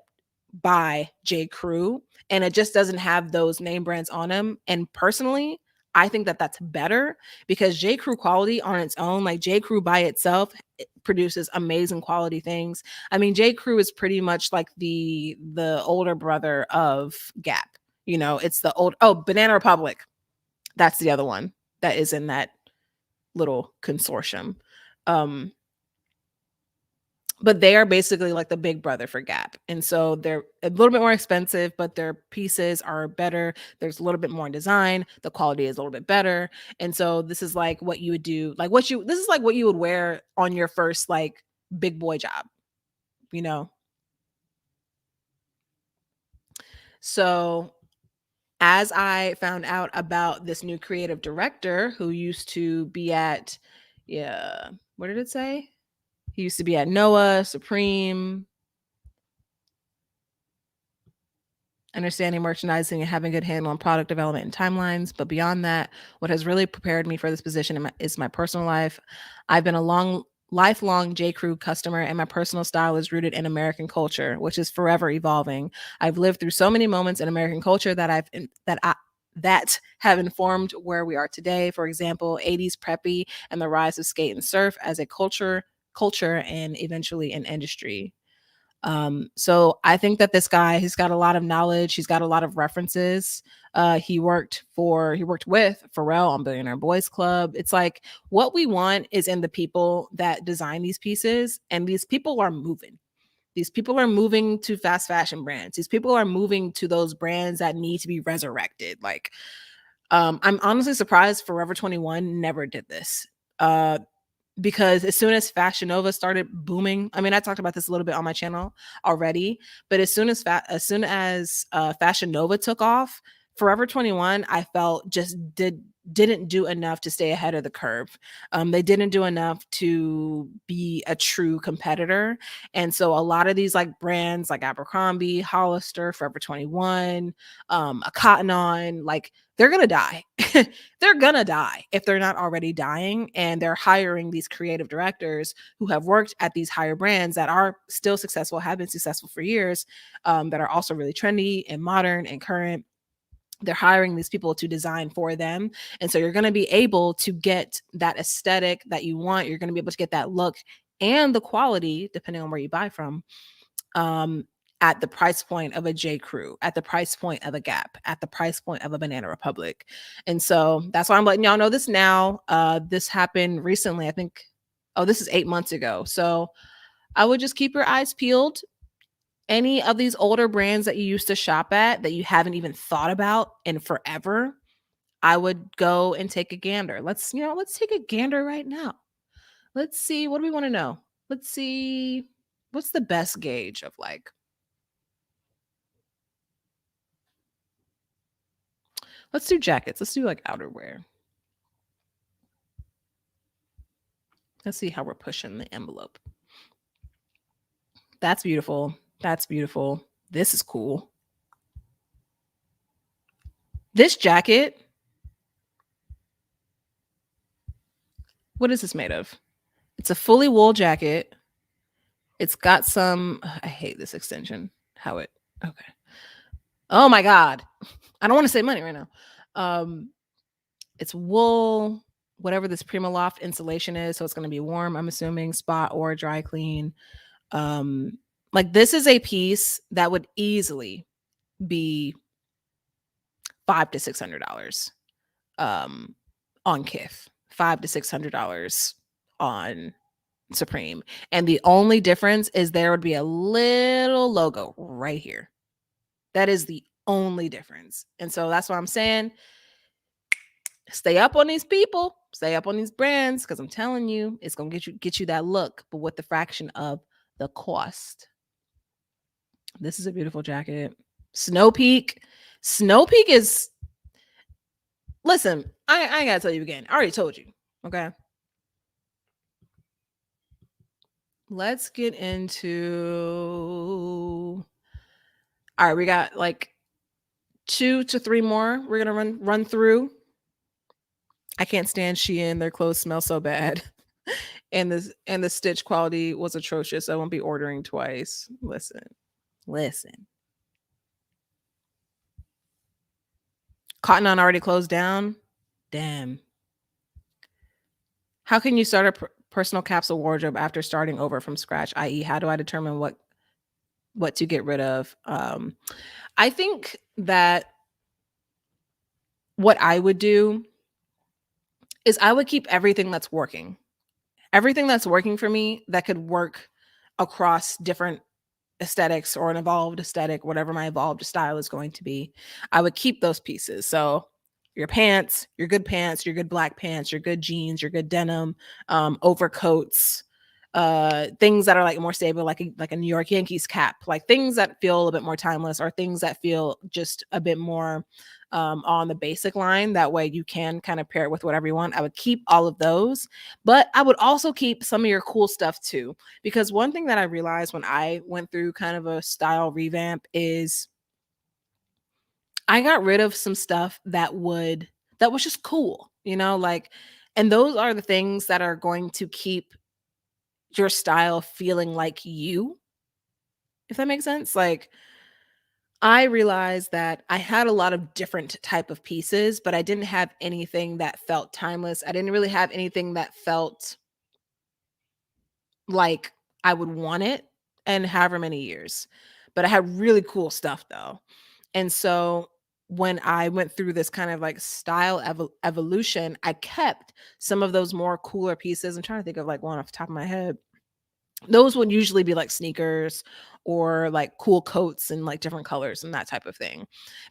by J. Crew. And it just doesn't have those name brands on them. And personally, I think that that's better because J. Crew quality on its own, like J. Crew by itself, it produces amazing quality things. I mean, J. Crew is pretty much like the older brother of Gap. It's the Banana Republic. That's the other one that is in that little consortium. But they are basically like the big brother for Gap. And so they're a little bit more expensive, but their pieces are better. There's a little bit more design. The quality is a little bit better. And so this is like what you would do, this is like what you would wear on your first like big boy job, you know? So as I found out about this new creative director who used to be at, yeah, what did it say? He used to be at Noah, Supreme, understanding merchandising and having a good handle on product development and timelines. But beyond that, what has really prepared me for this position is my personal life. I've been a lifelong J. Crew customer, and my personal style is rooted in American culture, which is forever evolving. I've lived through so many moments in American culture that have informed where we are today. For example, 80s preppy and the rise of skate and surf as a culture and eventually an industry. So I think that this guy, he's got a lot of knowledge. He's got a lot of references. He worked with Pharrell on Billionaire Boys Club. It's like what we want is in the people that design these pieces, and these people are moving. These people are moving to fast fashion brands. These people are moving to those brands that need to be resurrected. Like, I'm honestly surprised Forever 21 never did this. Because as soon as Fashion Nova started booming, I mean, I talked about this a little bit on my channel already, but as soon as Fashion Nova took off, Forever 21, I felt just didn't do enough to stay ahead of the curve. They didn't do enough to be a true competitor, and so a lot of these like brands like Abercrombie, Hollister, Forever 21, a Cotton On, like they're gonna die. They're gonna die if they're not already dying, and they're hiring these creative directors who have worked at these higher brands that are still successful, have been successful for years, that are also really trendy and modern and current. They're hiring these people to design for them, and so you're going to be able to get that aesthetic that you want. You're going to be able to get that look and the quality, depending on where you buy from, um, at the price point of a J. Crew, at the price point of a Gap, at the price point of a Banana Republic. And so that's why I'm letting y'all know this now. This happened recently. I think, oh, this is 8 months ago. So I would just keep your eyes peeled. Any of these older brands that you used to shop at that you haven't even thought about in forever, I would go and take a gander. Let's take a gander right now. Let's see. What do we want to know? Let's see. What's the best gauge of like, let's do jackets. Let's do like outerwear. Let's see how we're pushing the envelope. That's beautiful. That's beautiful. This is cool. This jacket, what is this made of? It's a fully wool jacket. It's got some, I hate this extension. Okay. Oh my God. I don't want to say money right now. It's wool, whatever this Primaloft insulation is. So it's going to be warm, I'm assuming, spot or dry clean. Like this is a piece that would easily be $500 to $600 on Kith, $500 to $600 on Supreme. And the only difference is there would be a little logo right here. That is the only difference. And so that's what I'm saying. Stay up on these people, stay up on these brands, because I'm telling you, it's gonna get you that look, but with the fraction of the cost. This is a beautiful jacket. Snow Peak. Snow Peak is, listen, I ain't gotta tell you again. I already told you. Okay. Let's get into, all right, we got like 2 to 3 more we're gonna run through. I can't stand Shein. Their clothes smell so bad. And the stitch quality was atrocious. I won't be ordering twice. Listen. Cotton On already closed down. Damn. How can you start a personal capsule wardrobe after starting over from scratch? I.e., how do I determine what to get rid of? I think that what I would do is I would keep everything that's working. Everything that's working for me that could work across different aesthetics or an evolved aesthetic, whatever my evolved style is going to be, I would keep those pieces. So your pants, your good black pants, your good jeans, your good denim, overcoats, things that are like more stable, like a New York Yankees cap, like things that feel a bit more timeless, or things that feel just a bit more on the basic line. That way you can kind of pair it with whatever you want. I would keep all of those, but I would also keep some of your cool stuff too. Because one thing that I realized when I went through kind of a style revamp is I got rid of some stuff that was just cool, like, and those are the things that are going to keep your style feeling like you, if that makes sense. Like, I realized that I had a lot of different type of pieces, but I didn't have anything that felt timeless. I didn't really have anything that felt like I would want it in however many years. But I had really cool stuff though. And so when I went through this kind of like style evolution, I kept some of those more cooler pieces. I'm trying to think of like one off the top of my head. Those would usually be like sneakers or like cool coats and like different colors and that type of thing.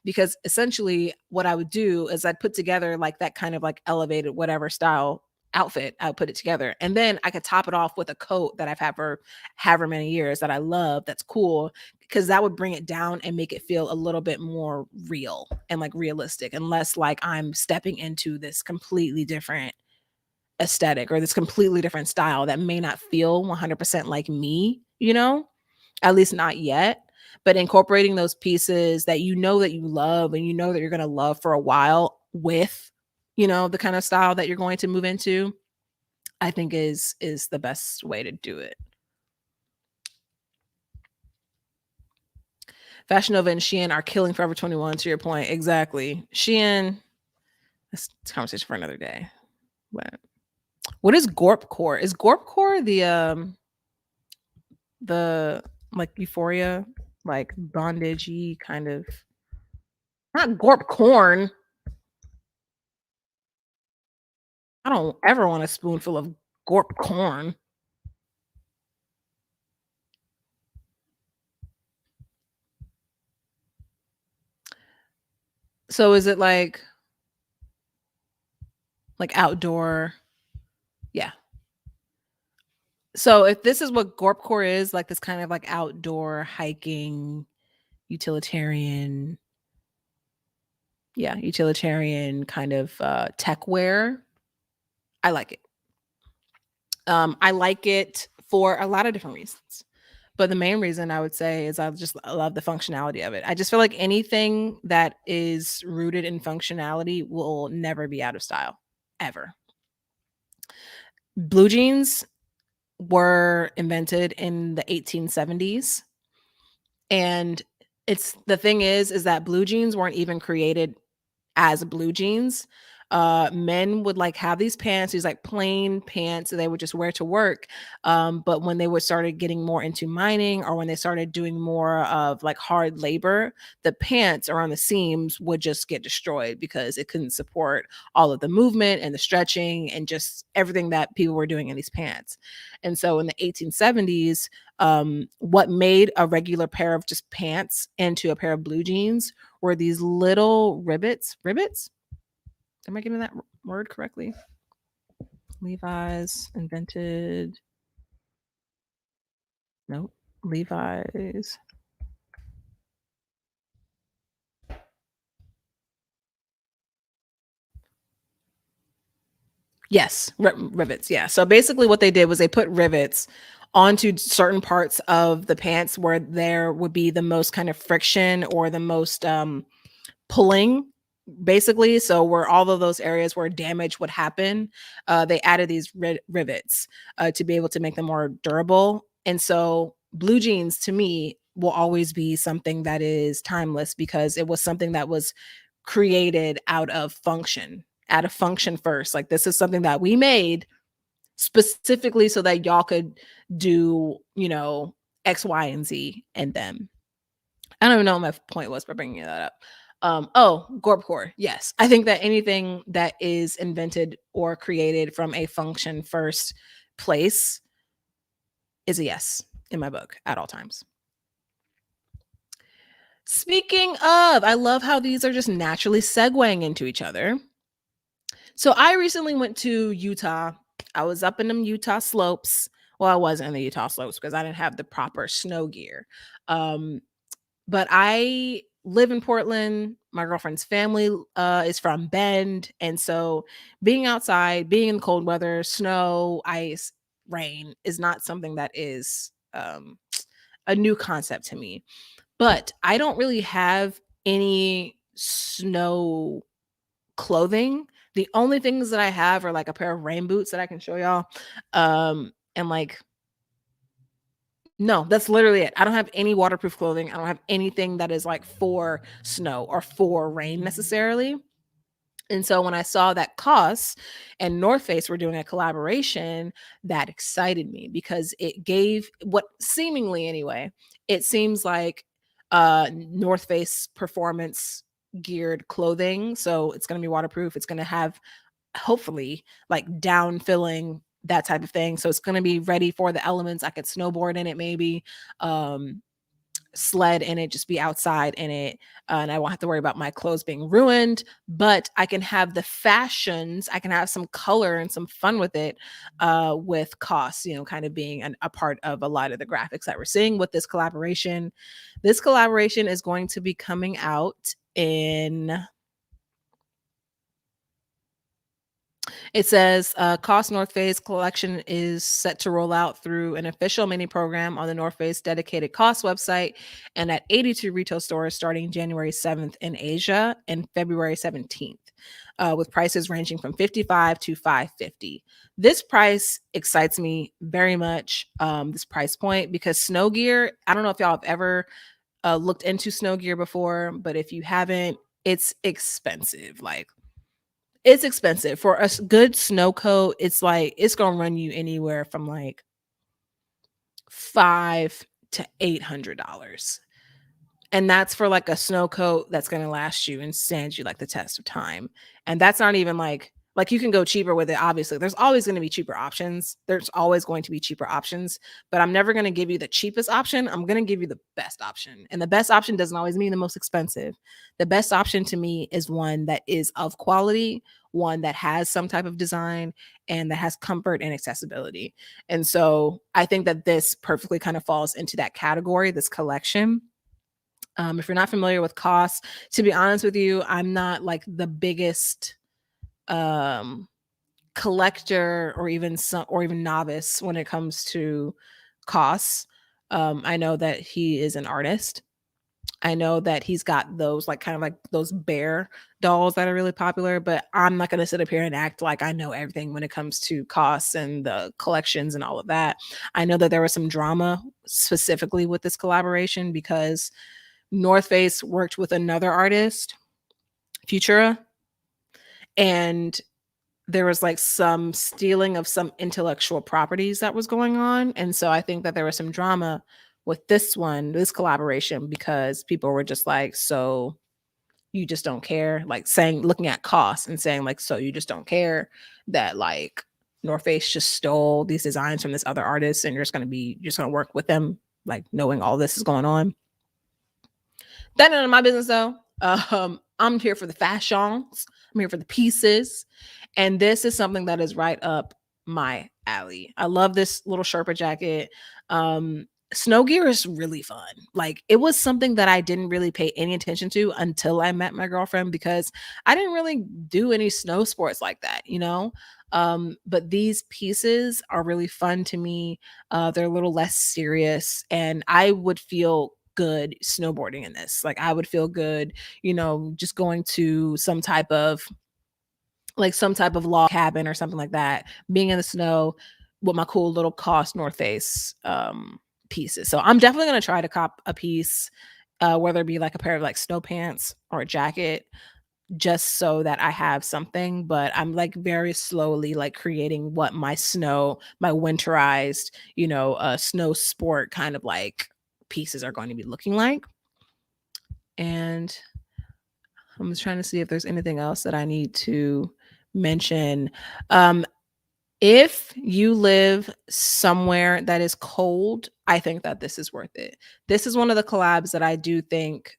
Because essentially what I would do is I'd put together like that kind of like elevated whatever style outfit. I would put it together. And then I could top it off with a coat that I've had for however many years that I love, that's cool, because that would bring it down and make it feel a little bit more real and like realistic and less like I'm stepping into this completely different aesthetic or this completely different style that may not feel 100% like me, at least not yet. But incorporating those pieces that that you love and that you're going to love for a while with, the kind of style that you're going to move into, I think is the best way to do it. Fashion Nova and Shein are killing Forever 21, to your point. Exactly. Shein, that's a conversation for another day. But what is Gorp Core? Is Gorp Core the like Euphoria, like bondagey kind of, not Gorp corn. I don't ever want a spoonful of Gorp corn. So is it like outdoor? Yeah. So if this is what Gorp Core is, like this kind of like outdoor hiking, utilitarian, utilitarian kind of tech wear, I like it. I like it for a lot of different reasons. But the main reason I would say is I love the functionality of it. I just feel like anything that is rooted in functionality will never be out of style, ever. Blue jeans were invented in the 1870s. And it's the thing is that blue jeans weren't even created as blue jeans. Men would like have these pants, these like plain pants that they would just wear to work. But when they would started getting more into mining, or when they started doing more of like hard labor, the pants around the seams would just get destroyed because it couldn't support all of the movement and the stretching and just everything that people were doing in these pants. And so in the 1870s, what made a regular pair of just pants into a pair of blue jeans were these little rivets. Am I getting that word correctly? Levi's invented. Nope. Levi's. Yes, rivets. Yeah. So basically, what they did was they put rivets onto certain parts of the pants where there would be the most kind of friction or the most pulling, basically. So where all of those areas where damage would happen, they added these rivets to be able to make them more durable. And so blue jeans to me will always be something that is timeless because it was something that was created out of function first. Like, this is something that we made specifically so that y'all could do, X, Y, and Z and them. I don't even know what my point was by bringing that up. Gorpcore. Yes. I think that anything that is invented or created from a function first place is a yes in my book at all times. Speaking of, I love how these are just naturally segueing into each other. So I recently went to Utah. I was up in them Utah slopes Well, I wasn't in the Utah slopes because I didn't have the proper snow gear. Um, but I live in Portland. My girlfriend's family is from Bend, and so being outside, being in cold weather, snow, ice, rain is not something that is a new concept to me. But I don't really have any snow clothing. The only things that I have are like a pair of rain boots that I can show y'all. And like, no, that's literally it. I don't have any waterproof clothing. I don't have anything that is like for snow or for rain necessarily. And so when I saw that KAWS and Northface were doing a collaboration, that excited me because it gave what seemingly anyway, it seems like Northface performance geared clothing. So it's going to be waterproof. It's going to have hopefully like down filling, that type of thing. So it's going to be ready for the elements. I could snowboard in it maybe. Um Sled in it, just be outside in it. And I won't have to worry about my clothes being ruined, but I can have the fashions. I can have some color and some fun with it, with costs, kind of being a part of a lot of the graphics that we're seeing with this collaboration. This collaboration is going to be coming out in, it says, Cost North Face collection is set to roll out through an official mini program on the North Face dedicated Cost website and at 82 retail stores starting January 7th in Asia and February 17th, with prices ranging from 55 to 550. This price excites me very much, this price point, because snow gear, I don't know if y'all have ever looked into snow gear before, but if you haven't, it's expensive. Like, it's expensive. For a good snow coat, it's like it's gonna run you anywhere from like $500 to $800. And that's for like a snow coat that's gonna last you and stand you like the test of time. And that's not even like you can go cheaper with it. Obviously, there's always going to be cheaper options. There's always going to be cheaper options, but I'm never going to give you the cheapest option. I'm going to give you the best option. And the best option doesn't always mean the most expensive. The best option to me is one that is of quality, one that has some type of design, and that has comfort and accessibility. And so I think that this perfectly kind of falls into that category, this collection. If you're not familiar with costs, to be honest with you, I'm not like the biggest um collector or even novice when it comes to costs. I know that he is an artist. I know that he's got those like kind of like those bear dolls that are really popular, but I'm not going to sit up here and act like I know everything when it comes to costs and the collections and all of that. I know that there was some drama specifically with this collaboration because North Face worked with another artist, Futura, and there was like some stealing of some intellectual properties that was going on. And so I think that there was some drama with this collaboration, because people were just like, so you just don't care, like saying, looking at costs and saying like, so you just don't care that like North Face just stole these designs from this other artist and you're just going to work with them, like knowing all this is going on. That none of my business though. I'm here for the fashions. I'm here for the pieces. And this is something that is right up my alley. I love this little Sherpa jacket. Snow gear is really fun. Like, it was something that I didn't really pay any attention to until I met my girlfriend, because I didn't really do any snow sports like that, you know? But these pieces are really fun to me. They're a little less serious, and I would feel good snowboarding in this. Like, I would feel good, just going to some type of log cabin or something like that, being in the snow with my cool little Cost North Face pieces. So I'm definitely gonna try to cop a piece, whether it be like a pair of like snow pants or a jacket, just so that I have something. But I'm like very slowly like creating what my winterized, snow sport kind of like pieces are going to be looking like. And I'm just trying to see if there's anything else that I need to mention. Um, if you live somewhere that is cold, I think that this is worth it. This is one of the collabs that I do think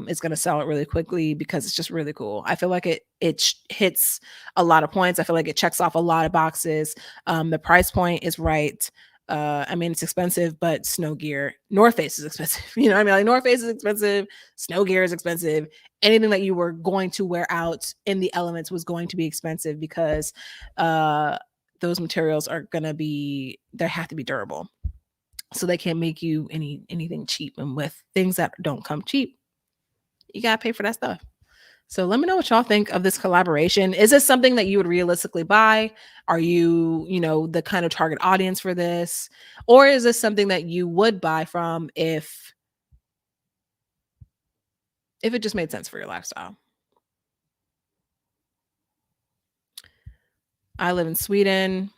is going to sell it really quickly, because it's just really cool. I feel like it hits a lot of points. I feel like it checks off a lot of boxes. The price point is right. I mean, it's expensive, but snow gear, Northface is expensive. You know what I mean? Like Northface is expensive, snow gear is expensive. Anything that you were going to wear out in the elements was going to be expensive because uh those materials are gonna be they have to be durable. So they can't make you anything cheap. And with things that don't come cheap, you gotta pay for that stuff. So let me know what y'all think of this collaboration. Is this something that you would realistically buy? Are you, the kind of target audience for this? Or is this something that you would buy from if it just made sense for your lifestyle? I live in Sweden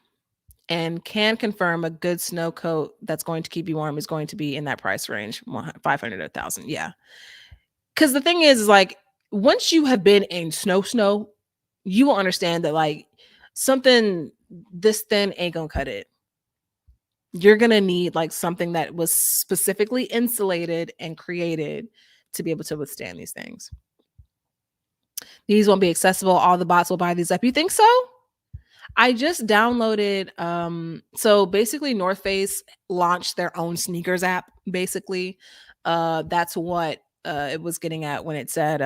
and can confirm a good snow coat that's going to keep you warm is going to be in that price range, 500 to 1,000. Yeah. Cuz the thing is like once you have been in snow, you will understand that like something this thin ain't going to cut it. You're going to need like something that was specifically insulated and created to be able to withstand these things. These won't be accessible. All the bots will buy these up. You think so? I just downloaded so basically North Face launched their own sneakers app basically. That's what it was getting at when it said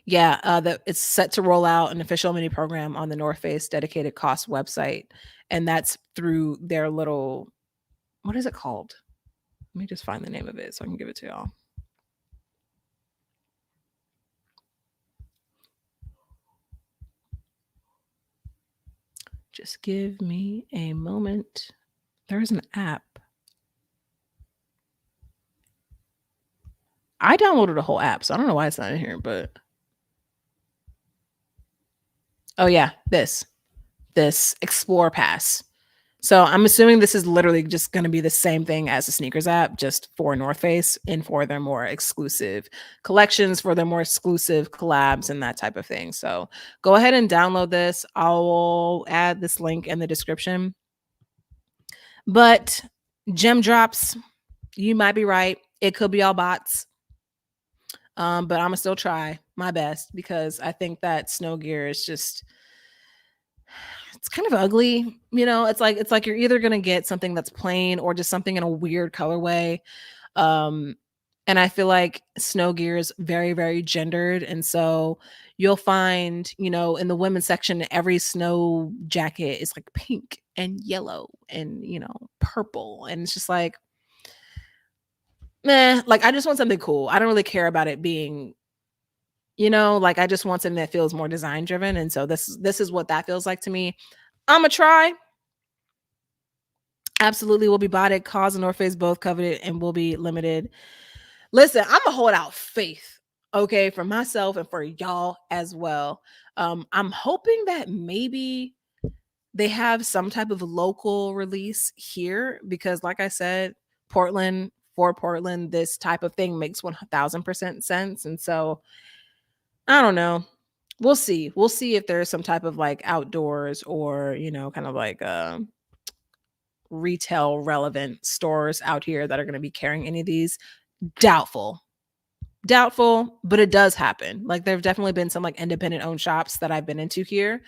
yeah, that it's set to roll out an official mini program on the North Face dedicated KAWS website, and that's through their little what is it called? Let me just find the name of it so I can give it to y'all. Just give me a moment. There's an app. I downloaded a whole app, so I don't know why it's not in here, but oh yeah, this Explore Pass. So I'm assuming this is literally just going to be the same thing as the sneakers app, just for North Face and for their more exclusive collections, for their more exclusive collabs and that type of thing. So go ahead and download this. I'll add this link in the description. But gem drops, you might be right. It could be all bots. But I'm gonna still try my best because I think that snow gear is just it's kind of ugly. It's like you're either gonna get something that's plain or just something in a weird colorway. Um, and I feel like snow gear is very, very gendered. And so you'll find, in the women's section, every snow jacket is like pink and yellow and, purple. And it's just like, meh, like I just want something cool. I don't really care about it being, like I just want something that feels more design driven. And so this is what that feels like to me. I'm gonna try. Absolutely will be bought at KAWS and North Face both coveted and will be limited. Listen, I'm gonna hold out faith, okay, for myself and for y'all as well. I'm hoping that maybe they have some type of local release here because, like I said, for Portland, this type of thing makes 1000% sense. And so I don't know. We'll see. We'll see if there's some type of like outdoors or, kind of like retail relevant stores out here that are going to be carrying any of these. Doubtful. Doubtful, but it does happen. Like there've definitely been some like independent owned shops that I've been into here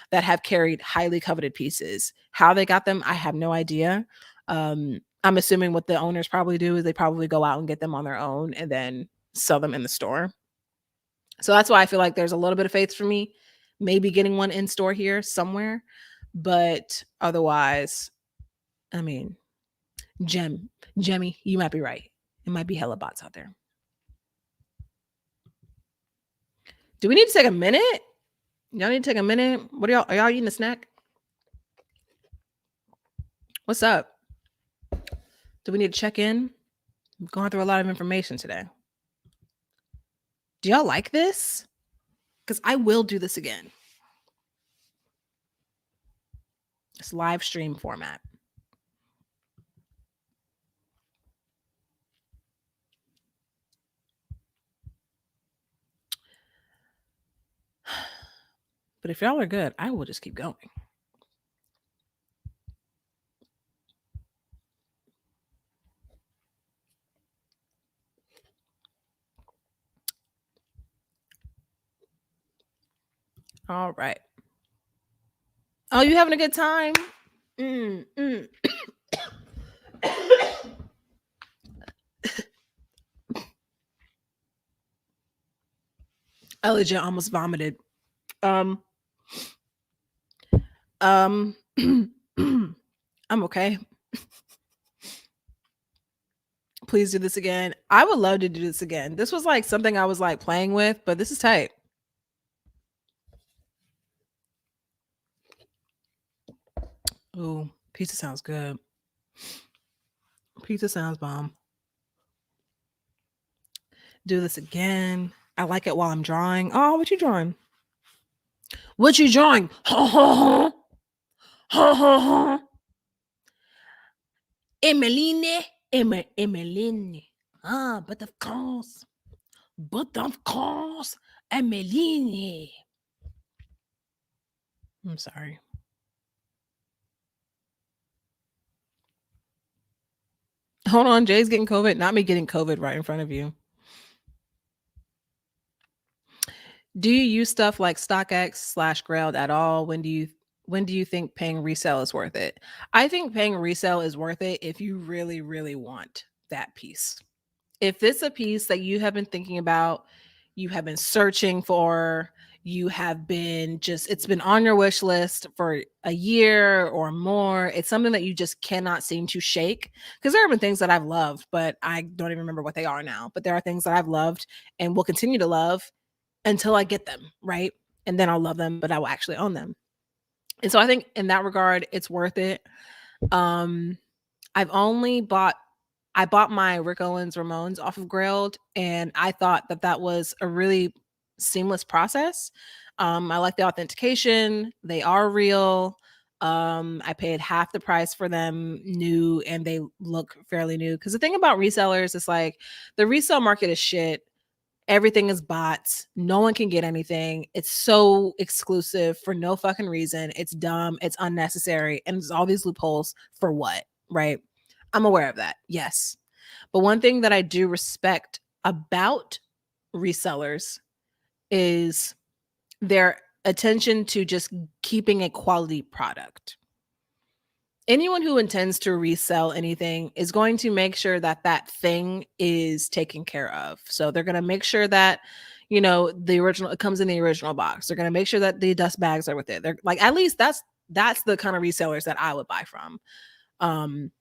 that have carried highly coveted pieces. How they got them, I have no idea. I'm assuming what the owners probably do is they probably go out and get them on their own and then sell them in the store. So that's why I feel like there's a little bit of faith for me, maybe getting one in store here somewhere. But otherwise, I mean, Jemmy, you might be right. It might be hella bots out there. Do we need to take a minute? Y'all need to take a minute. What are y'all eating a snack? What's up? Do we need to check in? I'm going through a lot of information today. Do y'all like this? Because I will do this again. It's live stream format. But if y'all are good, I will just keep going. All right. Oh, you having a good time? Mm, mm. I legit almost vomited. Um, um, I'm okay. Please do this again. I would love to do this again. This was like something I was like playing with, but this is tight. Ooh, pizza sounds good. Pizza sounds bomb. Do this again. I like it while I'm drawing. Oh, what you drawing? What you drawing? Ha ha ha. Ha ha ha. Emeline. Emeline. Ah, but of course. But of course. Emeline. I'm sorry. Hold on. Jay's getting COVID. Not me getting COVID right in front of you. Do you use stuff like StockX/Grailed at all? When do you think paying resale is worth it? I think paying resale is worth it if you really, really want that piece. If it's a piece that you have been thinking about, you have been searching for, you have been just it's been on your wish list for a year or more, it's something that you just cannot seem to shake. Because there have been things that I've loved, but I don't even remember what they are now. But there are things that I've loved and will continue to love until I get them, right? And then I'll love them, but I will actually own them. And so I think in that regard, it's worth it. Um, I've only bought I bought my Rick Owens Ramones off of Grailed, and I thought that that was a really seamless process. I like the authentication; they are real. I paid half the price for them new, and they look fairly new. Because the thing about resellers is like the resale market is shit. Everything is bots. No one can get anything. It's so exclusive for no fucking reason. It's dumb. It's unnecessary. And there's all these loopholes for what, right? I'm aware of that. Yes. But one thing that I do respect about resellers is their attention to just keeping a quality product. Anyone who intends to resell anything is going to make sure that that thing is taken care of. So they're going to make sure that the original it comes in the original box. They're going to make sure that the dust bags are with it. They're like at least that's the kind of resellers that I would buy from. Um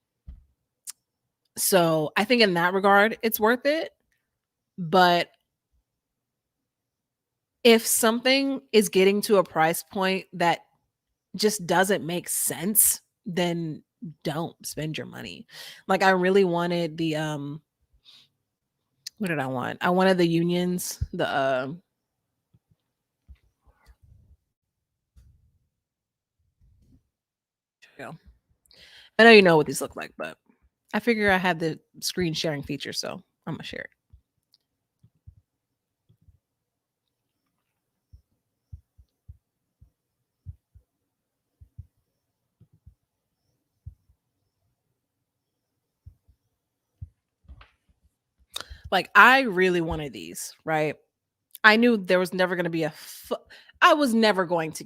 so I think in that regard it's worth it, but if something is getting to a price point that just doesn't make sense, then don't spend your money. Like I really wanted the what did I want? I wanted the unions, the you know, I know you know what these look like, but I figure I have the screen sharing feature, so I'm gonna share it. Like I really wanted these, right? I knew there was never going to be I was never going to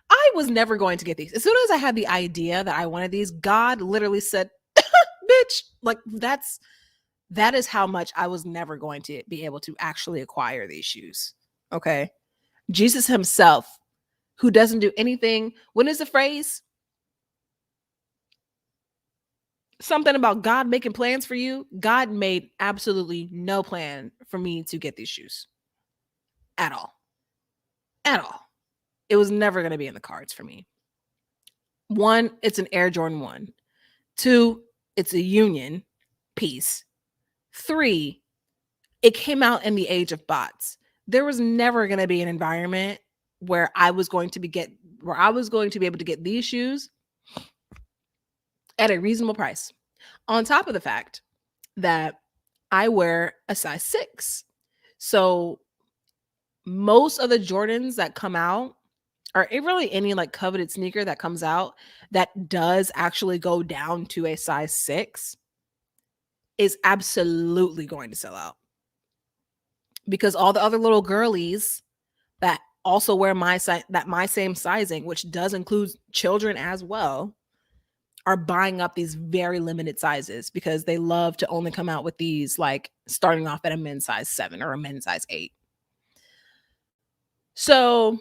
I was never going to get these. As soon as I had the idea that I wanted these, God literally said, "Bitch, like that is how much I was never going to be able to actually acquire these shoes." Okay? Jesus himself, who doesn't do anything, when is the phrase? Something about God making plans for you. God made absolutely no plan for me to get these shoes at all. At all. It was never going to be in the cards for me. One, it's an Air Jordan 1. Two, it's a union piece. Three, it came out in the age of bots. There was never going to be an environment where I was going to be able to get these shoes at a reasonable price. On top of the fact that I wear a size 6. So most of the Jordans that come out, or really any like coveted sneaker that comes out that does actually go down to a size 6 is absolutely going to sell out, because all the other little girlies that also wear my same sizing, which does include children as well, are buying up these very limited sizes because they love to only come out with these, like starting off at a men's size 7 or a men's size 8. So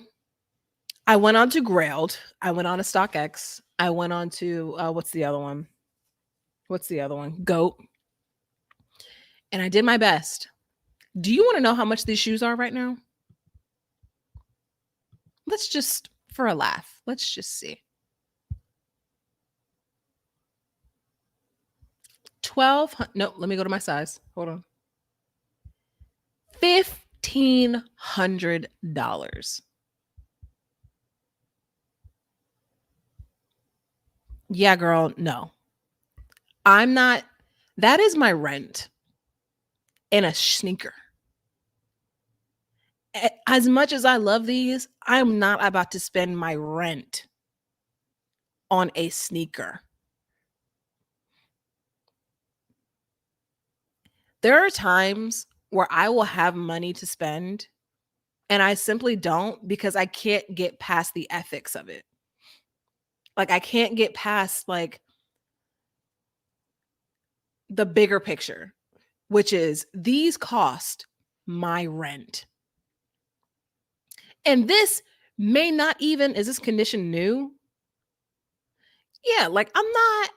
I went on to Grailed. I went on to StockX. I went on to what's the other one? Goat. And I did my best. Do you want to know how much these shoes are right now? Let's just, for a laugh, let's just see. 12. No, let me go to my size. Hold on. $1,500. Yeah, girl, no. I'm not. That is my rent in a sneaker. As much as I love these, I'm not about to spend my rent on a sneaker. There are times where I will have money to spend and I simply don't because I can't get past the ethics of it. Like I can't get past like the bigger picture, which is these cost my rent. And this may not even, is this condition new? Yeah, like I'm not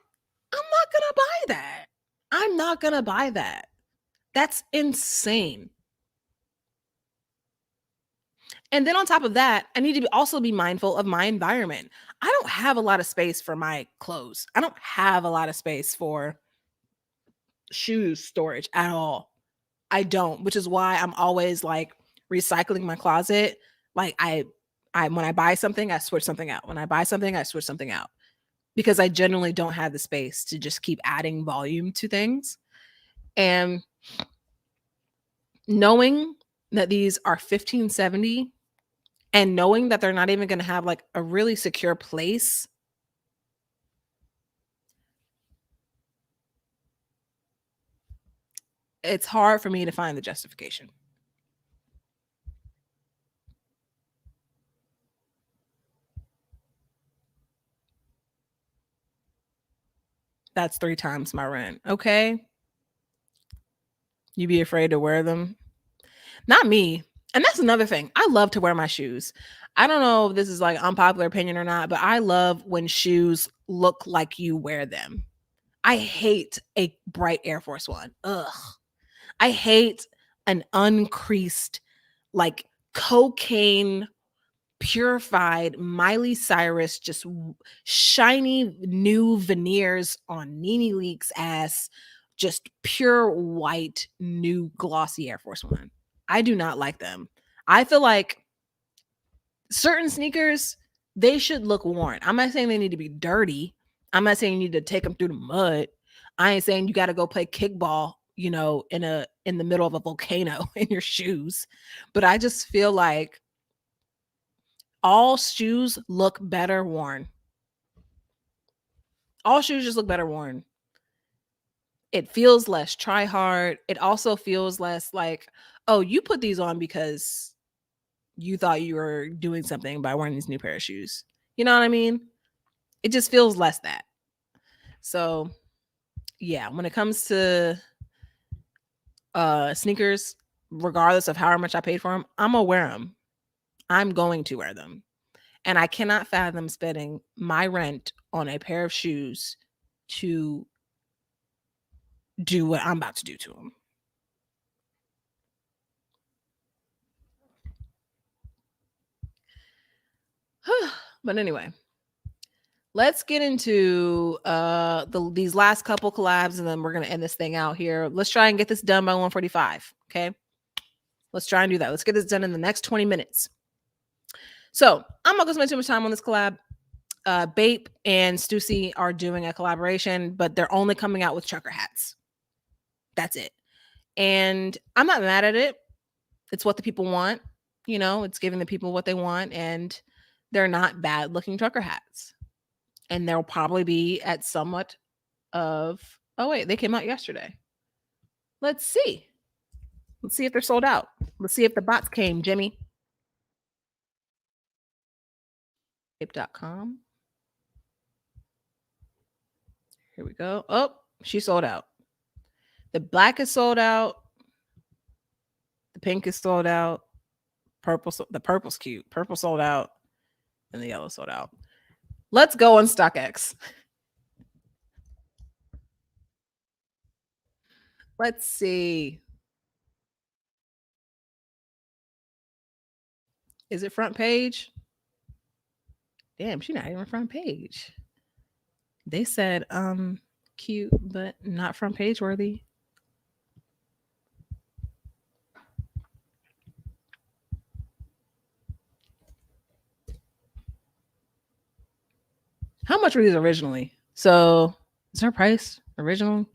gonna buy that. I'm not gonna buy that. That's insane. And then on top of that, I need to also be mindful of my environment. I don't have a lot of space for my clothes. I don't have a lot of space for shoes storage at all. I don't, which is why I'm always like recycling my closet. Like I when I buy something, I switch something out. When I buy something, I switch something out because I generally don't have the space to just keep adding volume to things. And knowing that these are 1570 and knowing that they're not even going to have like a really secure place, it's hard for me to find the justification. That's 3 times my rent. Okay. You be afraid to wear them? Not me. And that's another thing. I love to wear my shoes. I don't know if this is like unpopular opinion or not, but I love when shoes look like you wear them. I hate a bright Air Force One. Ugh. I hate an uncreased, like cocaine purified Miley Cyrus, just shiny new veneers on Nene Leak's ass, just pure white, new glossy Air Force One. I do not like them. I feel like certain sneakers, they should look worn. I'm not saying they need to be dirty. I'm not saying you need to take them through the mud. I ain't saying you got to go play kickball, in the middle of a volcano in your shoes. But I just feel like all shoes look better worn. All shoes just look better worn. It feels less try hard. It also feels less like, oh, you put these on because you thought you were doing something by wearing these new pair of shoes. You know what I mean? It just feels less that. So, yeah, when it comes to sneakers, regardless of how much I paid for them, I'm gonna wear them. I'm going to wear them. And I cannot fathom spending my rent on a pair of shoes to do what I'm about to do to them. But anyway, let's get into these last couple collabs and then we're going to end this thing out here. Let's try and get this done by 1:45, okay? Let's try and do that. Let's get this done in the next 20 minutes. So, I'm not going to spend too much time on this collab. Bape and Stussy are doing a collaboration, but they're only coming out with trucker hats. That's it. And I'm not mad at it. It's what the people want. It's giving the people what they want. And they're not bad looking trucker hats. And they'll probably be at somewhat of, oh, wait, they came out yesterday. Let's see. Let's see if they're sold out. Let's see if the bots came, Jimmy. Bape.com. Here we go. Oh, she sold out. The black is sold out. The pink is sold out. The purple's cute. Purple sold out. And the yellow sold out. Let's go on StockX. Let's see. Is it front page? Damn, she's not even front page. They said cute, but not front page worthy. How much were these originally? So is there a price original?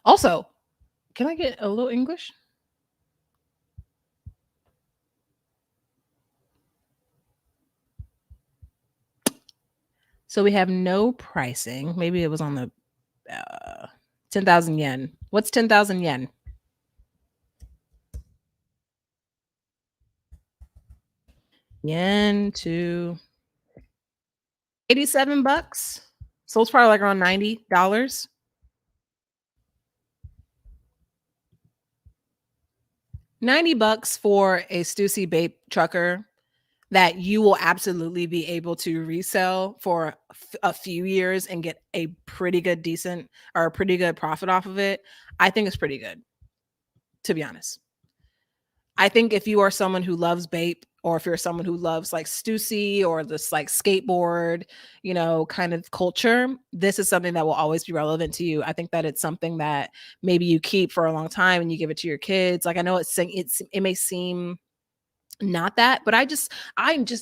Also, can I get a little English? So we have no pricing. Maybe it was on the 10,000 yen. What's 10,000 yen? Yen to $87. So it's probably like around $90. $90 for a Stussy Bape trucker that you will absolutely be able to resell for a few years and get a pretty good decent or a pretty good profit off of it. I think it's pretty good, to be honest. I think if you are someone who loves Bape, or if you're someone who loves like Stussy or this like skateboard, kind of culture, this is something that will always be relevant to you. I think that it's something that maybe you keep for a long time and you give it to your kids. Like I know it may seem not that, but I just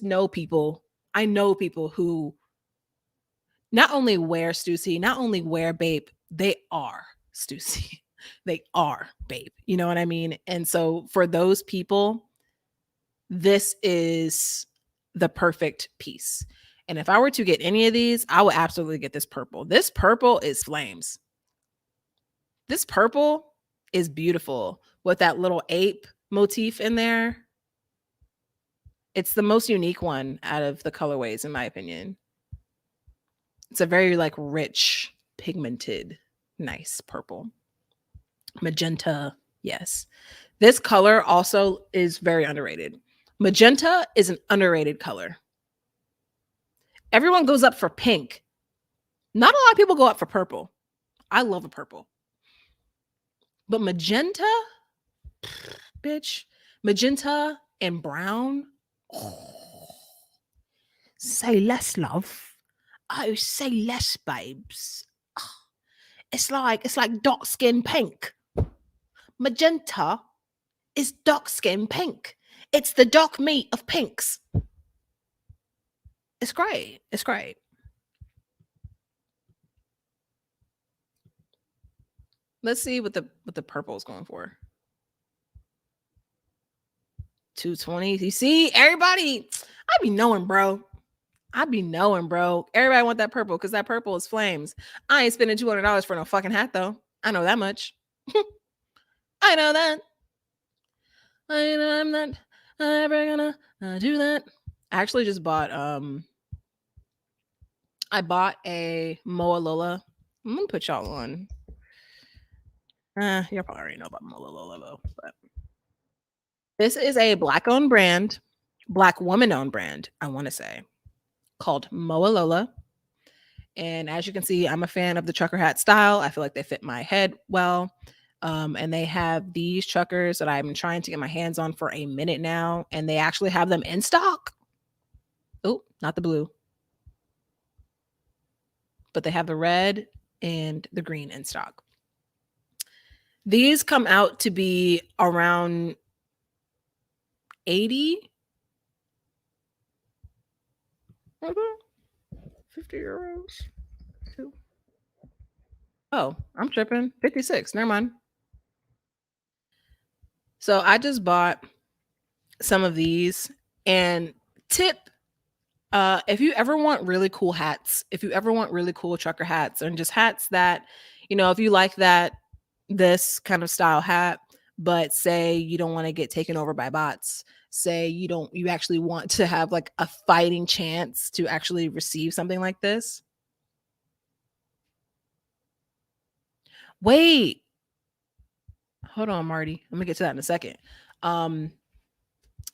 know people. I know people who not only wear Stussy, not only wear Bape, they are Stussy. They are Bape. You know what I mean? And so for those people, this is the perfect piece. And if I were to get any of these, I would absolutely get this purple. This purple is flames. This purple is beautiful with that little ape motif in there. It's the most unique one out of the colorways, in my opinion. It's a very like rich, pigmented, nice purple. Magenta, yes. This color also is very underrated. Magenta is an underrated color. Everyone goes up for pink. Not a lot of people go up for purple. I love a purple. But magenta, bitch, magenta and brown. Oh, say less, love. Oh, say less, babes. Oh, it's like dark skin pink. Magenta is dark skin pink. It's the dark meat of pinks. It's great. It's great. Let's see what the purple is going for. 220. You see, everybody, I be knowing, bro. Everybody want that purple because that purple is flames. I ain't spending $200 for no fucking hat though. I know that much. I know that. I know I'm not ever gonna do that. I actually just bought I bought a Madeyoulooks. I'm gonna put y'all on. You probably already know about Madeyoulooks though, but this is a black owned brand, black woman owned brand, I want to say, called Madeyoulooks. And as you can see, I'm a fan of the trucker hat style. I feel like they fit my head well. And they have these truckers that I've been trying to get my hands on for a minute now, and they actually have them in stock. Oh, not the blue, but they have the red and the green in stock. These come out to be around 80, 50 euros. Oh, I'm tripping. 56. Never mind. So I just bought some of these, and tip, if you ever want really cool hats, if you ever want really cool trucker hats and just hats that, if you like this kind of style hat, but say you don't want to get taken over by bots, say you actually want to have like a fighting chance to actually receive something like this. Wait, hold on, Marty. Let me get to that in a second.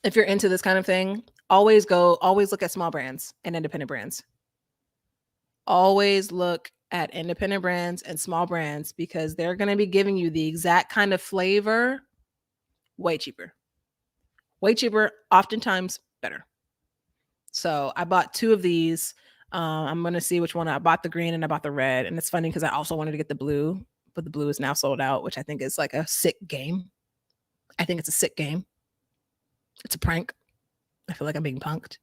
If you're into this kind of thing, always look at small brands and independent brands. Always look at independent brands and small brands because they're going to be giving you the exact kind of flavor way cheaper. Way cheaper, oftentimes better. So I bought 2 of these. I'm going to see which one I bought, the green and I bought the red. And it's funny because I also wanted to get the blue, but the blue is now sold out, which I think is like a sick game. I think it's a sick game. It's a prank. I feel like I'm being punked.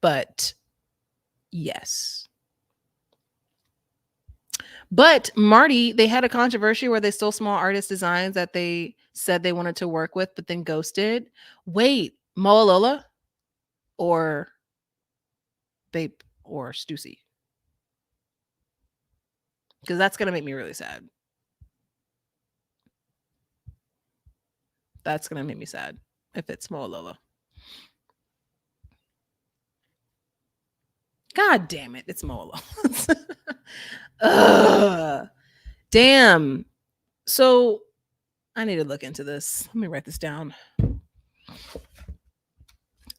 But yes. But Marty, they had a controversy where they stole small artist designs that they said they wanted to work with, but then ghosted. Wait, Madeyoulooks or Bape or Stussy? Because that's going to make me really sad. That's going to make me sad if it's Madeyoulooks. God damn it, it's Madeyoulooks. Damn. So I need to look into this. Let me write this down.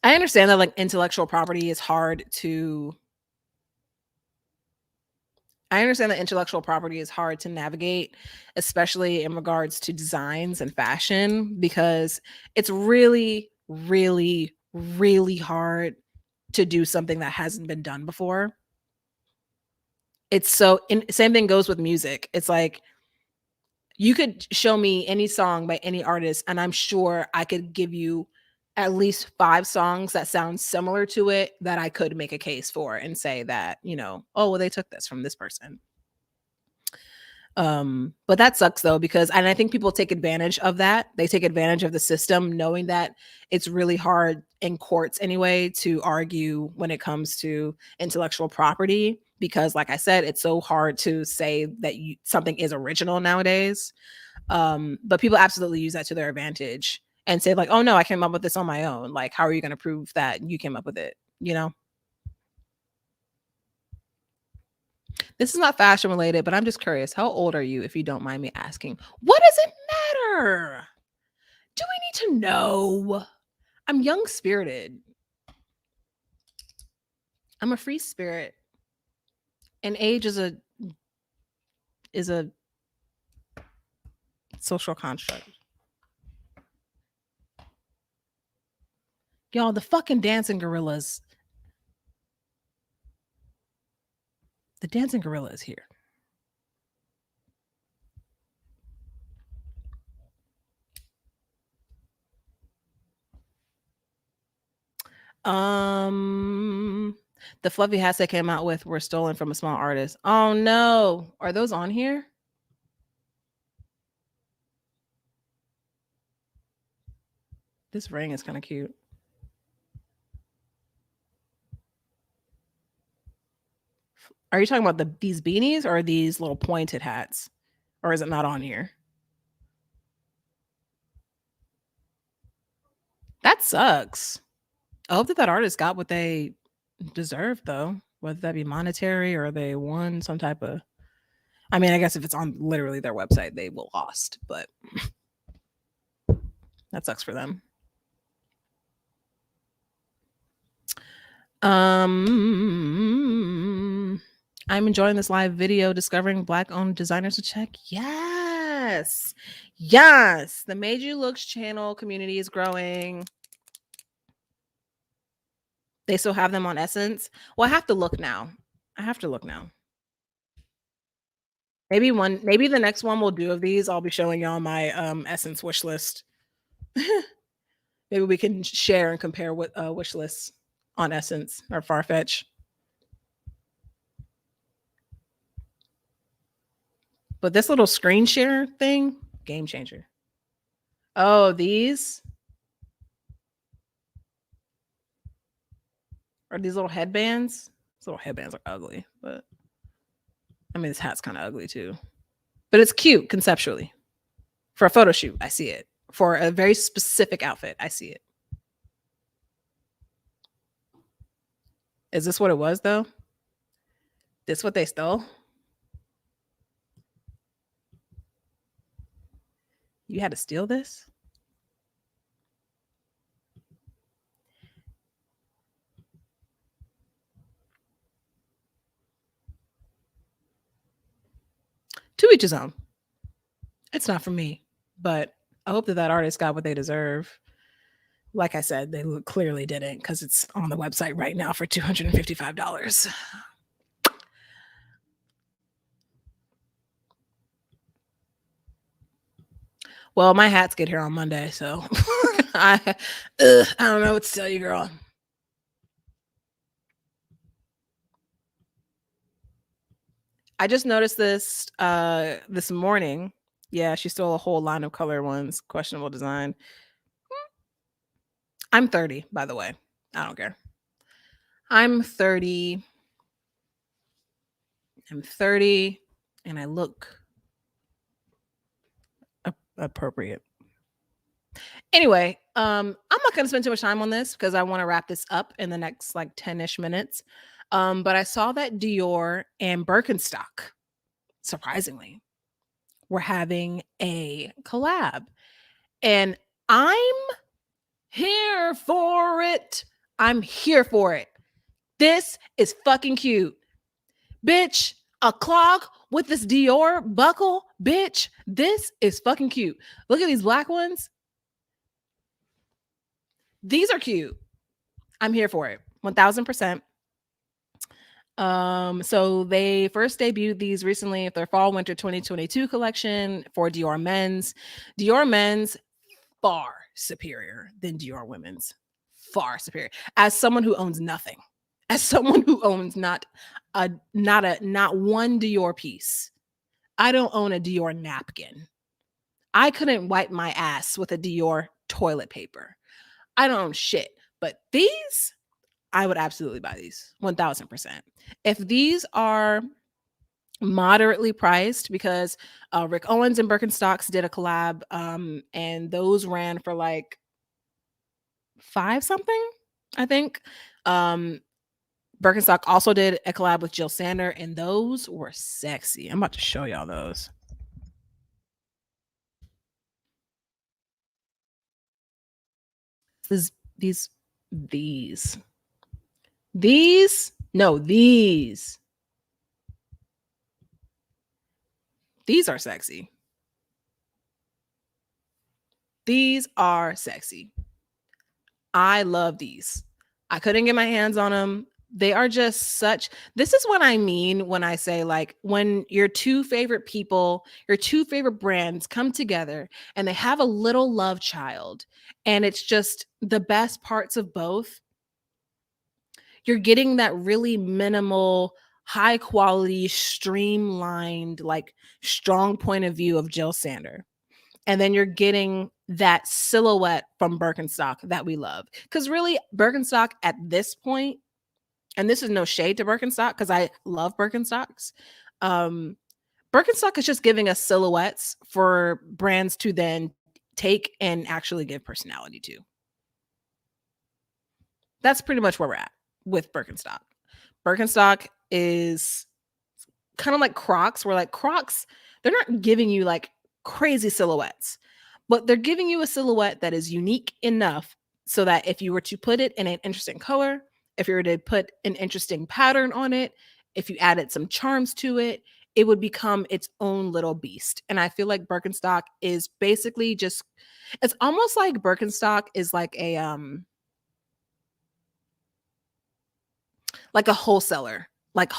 I understand that like intellectual property is hard to navigate, especially in regards to designs and fashion, because it's really, really, really hard to do something that hasn't been done before. Same thing goes with music. It's like you could show me any song by any artist, and I'm sure I could give you at least 5 songs that sound similar to it that I could make a case for and say that, oh, well, they took this from this person. But that sucks though, because, and I think people take advantage of that. They take advantage of the system, knowing that it's really hard in courts anyway to argue when it comes to intellectual property, because like I said, it's so hard to say that something is original nowadays. But people absolutely use that to their advantage and say like, oh no, I came up with this on my own. Like, how are you going to prove that you came up with it? This is not fashion related, but I'm just curious. How old are you, if you don't mind me asking? What does it matter? Do we need to know? I'm young spirited. I'm a free spirit. And age is a social construct. Y'all, the fucking dancing gorillas. The dancing gorilla is here. The fluffy hats they came out with were stolen from a small artist. Oh no. Are those on here? This ring is kind of cute. Are you talking about these beanies or these little pointed hats? Or is it not on here? That sucks. I hope that artist got what they deserve, though, whether that be monetary or they won some type of. I mean, I guess if it's on literally their website, they will lost, but that sucks for them. I'm enjoying this live video discovering Black-owned designers to check. Yes. Yes. The Madeyoulooks channel community is growing. They still have them on Essence. Well, I have to look now. Maybe the next one we'll do of these, I'll be showing y'all my Essence wish list. Maybe we can share and compare what wish lists on Essence or Farfetch. But this little screen share thing, game changer. Oh, these are these little headbands. These little headbands are ugly, but I mean, this hat's kind of ugly too. But it's cute conceptually. For a photo shoot, I see it. For a very specific outfit, I see it. Is this what it was though? This what they stole? You had to steal this? To each his own. It's not for me, but I hope that that artist got what they deserve. Like I said, they clearly didn't because it's on the website right now for $255. Well, my hats get here on Monday, so I don't know what to tell you, girl. I just noticed this morning. Yeah, she stole a whole line of color ones, questionable design. I'm 30, by the way. I don't care. I'm 30. I'm 30 and I look appropriate. Anyway, I'm not going to spend too much time on this because I want to wrap this up in the next like 10-ish minutes. But I saw that Dior and Birkenstock, surprisingly, were having a collab. And I'm here for it. I'm here for it. This is fucking cute. Bitch, a clog with this Dior buckle? Bitch, this is fucking cute. Look at these black ones. These are cute. I'm here for it. 1000%. So they first debuted these recently, their fall winter 2022 collection for Dior men's. Dior men's far superior than Dior women's. Far superior. As someone who owns nothing, as someone who owns not one Dior piece. I don't own a Dior napkin. I couldn't wipe my ass with a Dior toilet paper. I don't own shit. But these, I would absolutely buy these 1000%. If these are moderately priced, because Rick Owens and Birkenstocks did a collab, and those ran for like $5 something, I think. Birkenstock also did a collab with Jill Sander, and those were sexy. I'm about to show y'all those. These, no, these are sexy. These are sexy. I love these. I couldn't get my hands on them. They are just such, this is what I mean when I say like when your two favorite people, your two favorite brands come together and they have a little love child and it's just the best parts of both. You're getting that really minimal, high quality, streamlined, like strong point of view of Jill Sander. And then you're getting that silhouette from Birkenstock that we love. Because really, Birkenstock at this point, and this is no shade to Birkenstock because I love Birkenstocks. Birkenstock is just giving us silhouettes for brands to then take and actually give personality to. That's pretty much where we're at with Birkenstock. Birkenstock is kind of like Crocs, where like Crocs, they're not giving you like crazy silhouettes, but they're giving you a silhouette that is unique enough so that if you were to put it in an interesting color, if you were to put an interesting pattern on it, if you added some charms to it, it would become its own little beast. And I feel like Birkenstock is basically just, it's almost like Birkenstock is like a wholesaler, like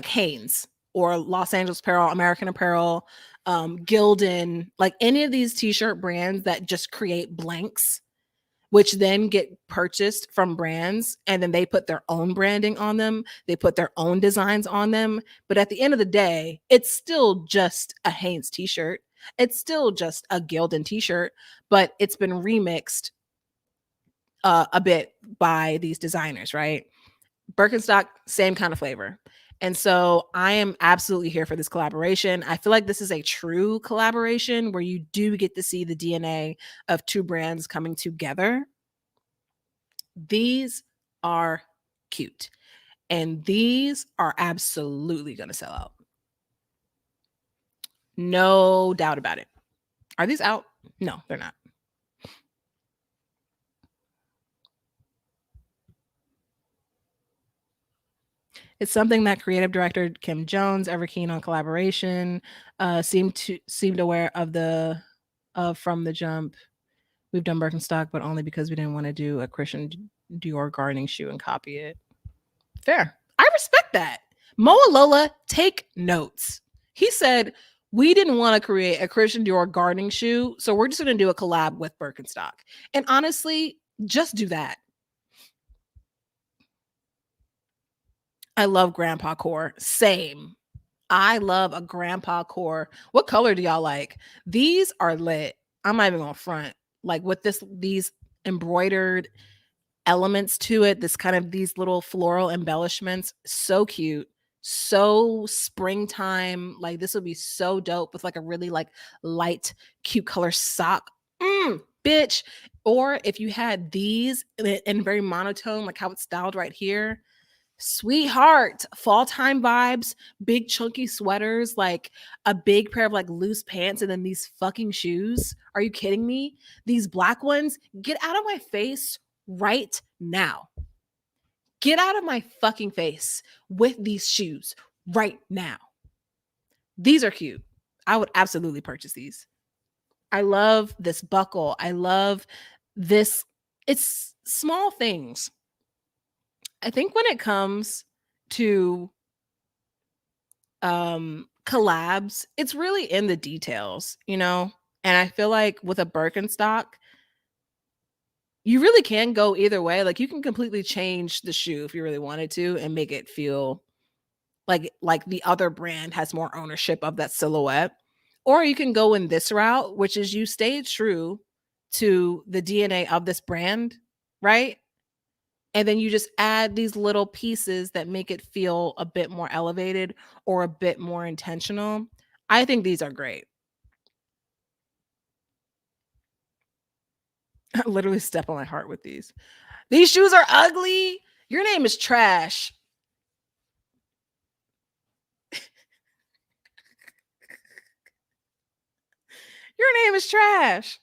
Hanes or Los Angeles Apparel, American Apparel, Gildan, like any of these t-shirt brands that just create blanks, which then get purchased from brands and then they put their own branding on them. They put their own designs on them. But at the end of the day, it's still just a Hanes t-shirt. It's still just a Gildan t-shirt, but it's been remixed a bit by these designers, right? Birkenstock, same kind of flavor. And so I am absolutely here for this collaboration. I feel like this is a true collaboration where you do get to see the DNA of two brands coming together. These are cute. And these are absolutely going to sell out. No doubt about it. Are these out? No, they're not. It's something that creative director Kim Jones, ever keen on collaboration, seemed aware of the from the jump. We've done Birkenstock, but only because we didn't want to do a Christian Dior gardening shoe and copy it. Fair. I respect that. Moa Lola, take notes. He said, we didn't want to create a Christian Dior gardening shoe, so we're just going to do a collab with Birkenstock. And honestly, just do that. I love grandpa core. Same. I love a grandpa core. What color do y'all like? These are lit. I'm not even gonna front. Like with these embroidered elements to it, this kind of these little floral embellishments, so cute, so springtime. Like this would be so dope with like a really like light, cute color sock. Bitch. Or if you had these in very monotone, like how it's styled right here, sweetheart, fall time vibes, big chunky sweaters, like a big pair of like loose pants, and then these fucking shoes. Are you kidding me? These black ones, get out of my face right now. Get out of my fucking face with these shoes right now. These are cute. I would absolutely purchase these. I love this buckle. I love this. It's small things. I think when it comes to collabs, it's really in the details, you know? And I feel like with a Birkenstock, you really can go either way. Like you can completely change the shoe if you really wanted to and make it feel like the other brand has more ownership of that silhouette. Or you can go in this route, which is you stay true to the DNA of this brand, right? And then you just add these little pieces that make it feel a bit more elevated or a bit more intentional. I think these are great. I literally step on my heart with these. These shoes are ugly. Your name is trash. Your name is trash.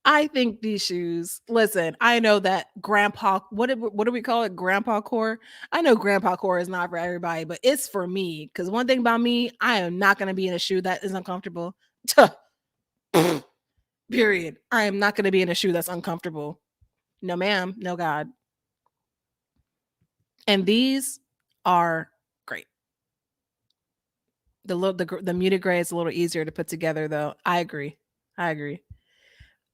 I think these shoes, listen, I know that grandpa, what do we call it? Grandpa core. I know grandpa core is not for everybody, but it's for me. Because one thing about me, I am not going to be in a shoe that is uncomfortable. Period. I am not going to be in a shoe that's uncomfortable. No, ma'am. No, God. And these are great. The muted gray is a little easier to put together, though. I agree.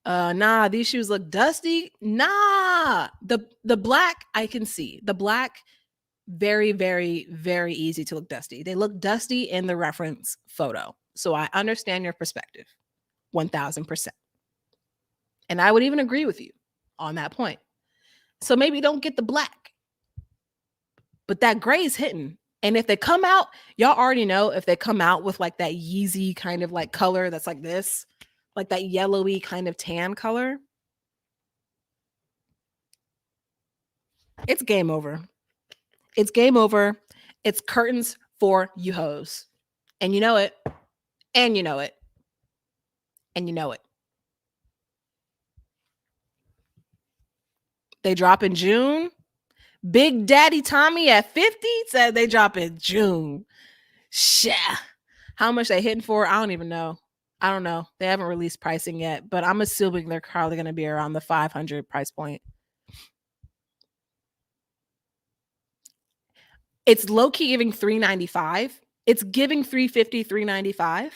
Nah, these shoes look dusty. Nah, the black I can see. The black, very, very, very easy to look dusty. They look dusty in the reference photo. So I understand your perspective 1000%. And I would even agree with you on that point. So maybe don't get the black, but that gray is hitting. And if they come out, y'all already know if they come out with like that Yeezy kind of like color that's like this, like that yellowy kind of tan color, it's game over. It's game over. It's curtains for you hoes. And you know it. And you know it. And you know it. They drop in June. Big Daddy Tommy at 50 said they drop in June. Shit. How much they hitting for? I don't even know. I don't know. They haven't released pricing yet, but I'm assuming they're probably going to be around the 500 price point. It's low key giving $395. It's giving $350, $395.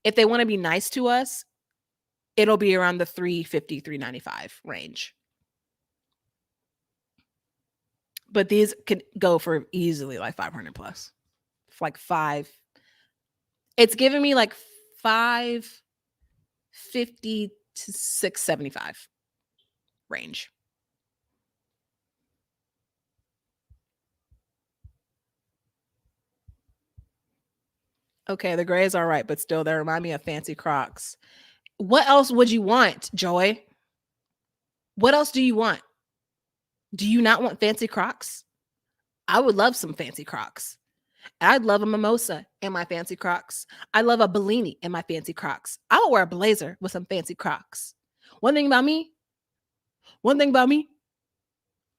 If they want to be nice to us, it'll be around the $350, $395 range. But these could go for easily like 500 plus. Like five. It's giving me like 550 to 675 range. Okay, the gray is all right, but still, they remind me of fancy Crocs. What else would you want, Joy? What else do you want? Do you not want fancy Crocs? I would love some fancy Crocs. I'd love a mimosa in my fancy Crocs. I love a Bellini in my fancy Crocs. I would wear a blazer with some fancy Crocs. One thing about me, one thing about me,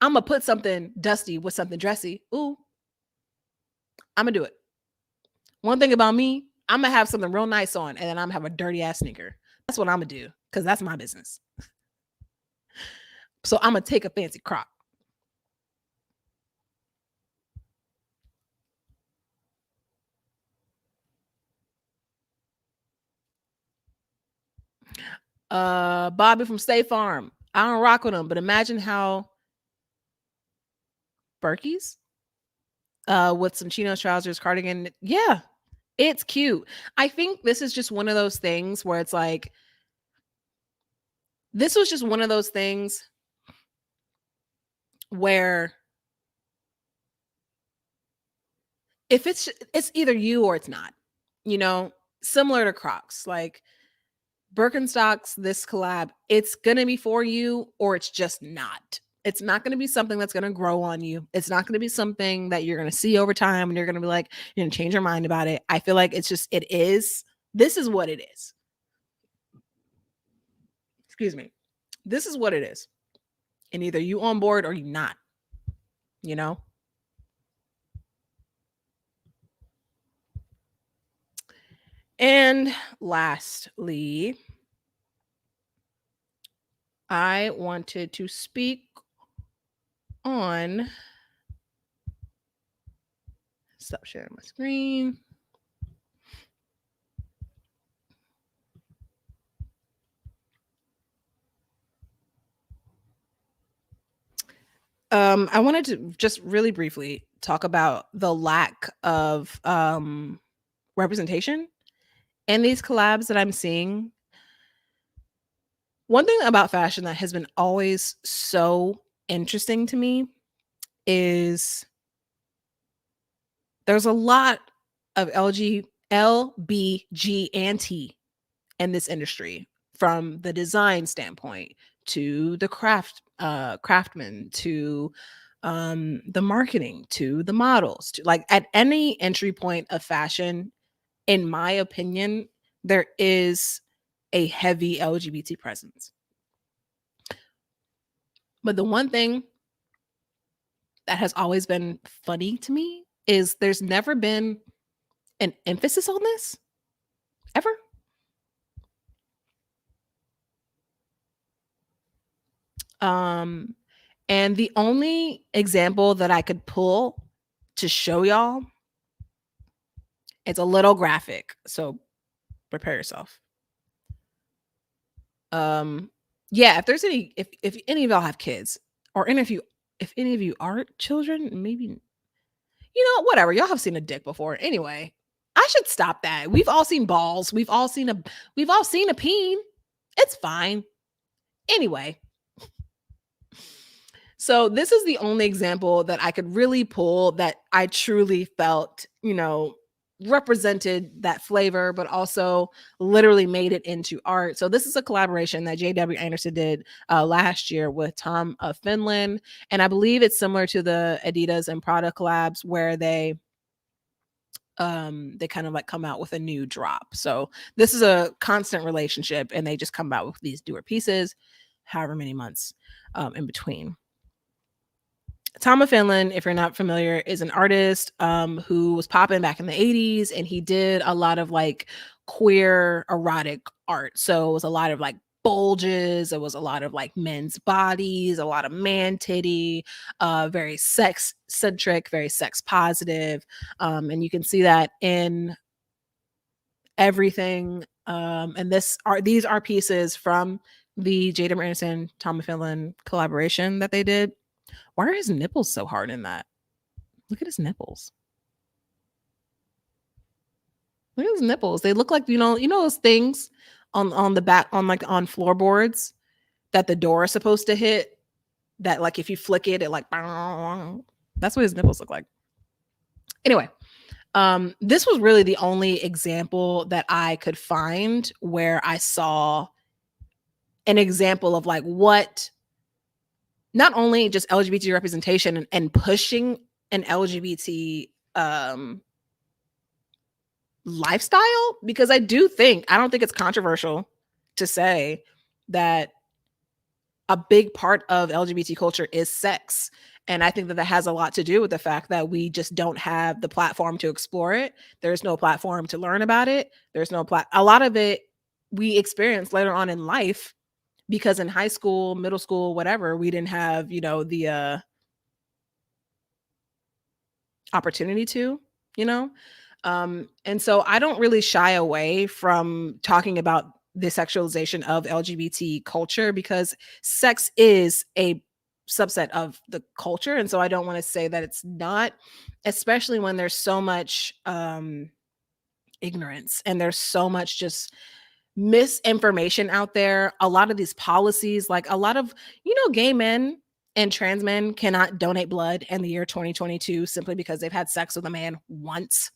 I'm gonna put something dusty with something dressy. Ooh, I'm gonna do it. One thing about me, I'm gonna have something real nice on, and then I'm gonna have a dirty ass sneaker. That's what I'm gonna do because that's my business. So I'm gonna take a fancy Croc. Bobby from State Farm. I don't rock with him, but imagine how Berkeys with some chinos, trousers, cardigan. Yeah, it's cute. I think this is just one of those things where it's like, this was just one of those things where if it's either you or it's not, you know, similar to Crocs, like Birkenstocks, this collab, it's gonna be for you or it's just not. It's not gonna be something that's gonna grow on you. It's not gonna be something that you're gonna see over time and you're gonna be like, you're gonna change your mind about it. I feel like it's just, it is. This is what it is. Excuse me. This is what it is. And either you on board or you not, you know? And lastly, I wanted to speak on, stop sharing my screen. I wanted to just really briefly talk about the lack of representation in these collabs that I'm seeing. One thing about fashion that has been always so interesting to me is there's a lot of LBG and T in this industry, from the design standpoint to the craftsmen to the marketing to the models, to like at any entry point of fashion, in my opinion, there is a heavy LGBT presence. But the one thing that has always been funny to me is there's never been an emphasis on this ever. Um, and the only example that I could pull to show y'all, it's a little graphic, so prepare yourself. Yeah, if there's any, if any of y'all have kids, or any of you, if any of you are children, maybe, you know, whatever, y'all have seen a dick before. Anyway, I should stop that. We've all seen balls. We've all seen a peen. It's fine. Anyway, so this is the only example that I could really pull that I truly felt, you know, represented that flavor, but also literally made it into art. So this is a collaboration that JW Anderson did last year with Tom of Finland. And I believe it's similar to the Adidas and Prada collabs where they kind of like come out with a new drop. So this is a constant relationship and they just come out with these newer pieces, however many months in between. Tom of Finland, if you're not familiar, is an artist who was popping back in the 80s, and he did a lot of like queer erotic art. So it was a lot of like bulges, it was a lot of like men's bodies, a lot of man titty, very sex centric, very sex positive. And you can see that in everything. And these are pieces from the Jade Anderson, Tom of Finland collaboration that they did. Why are his nipples so hard in that? Look at his nipples. Look at his nipples. They look like, you know those things on the back, on like on floorboards that the door is supposed to hit, that like if you flick it, it like, that's what his nipples look like. Anyway, this was really the only example that I could find where I saw an example of like what, not only just LGBT representation and pushing an LGBT lifestyle, because I don't think it's controversial to say that a big part of LGBT culture is sex. And I think that that has a lot to do with the fact that we just don't have the platform to explore it. There's no platform to learn about it. A lot of it we experience later on in life, because in high school, middle school, whatever, we didn't have, the opportunity to, you know? And so I don't really shy away from talking about the sexualization of LGBT culture, because sex is a subset of the culture. And so I don't want to say that it's not, especially when there's so much ignorance and there's so much just misinformation out there. A lot of these policies, like a lot of, gay men and trans men cannot donate blood in the year 2022 simply because they've had sex with a man once.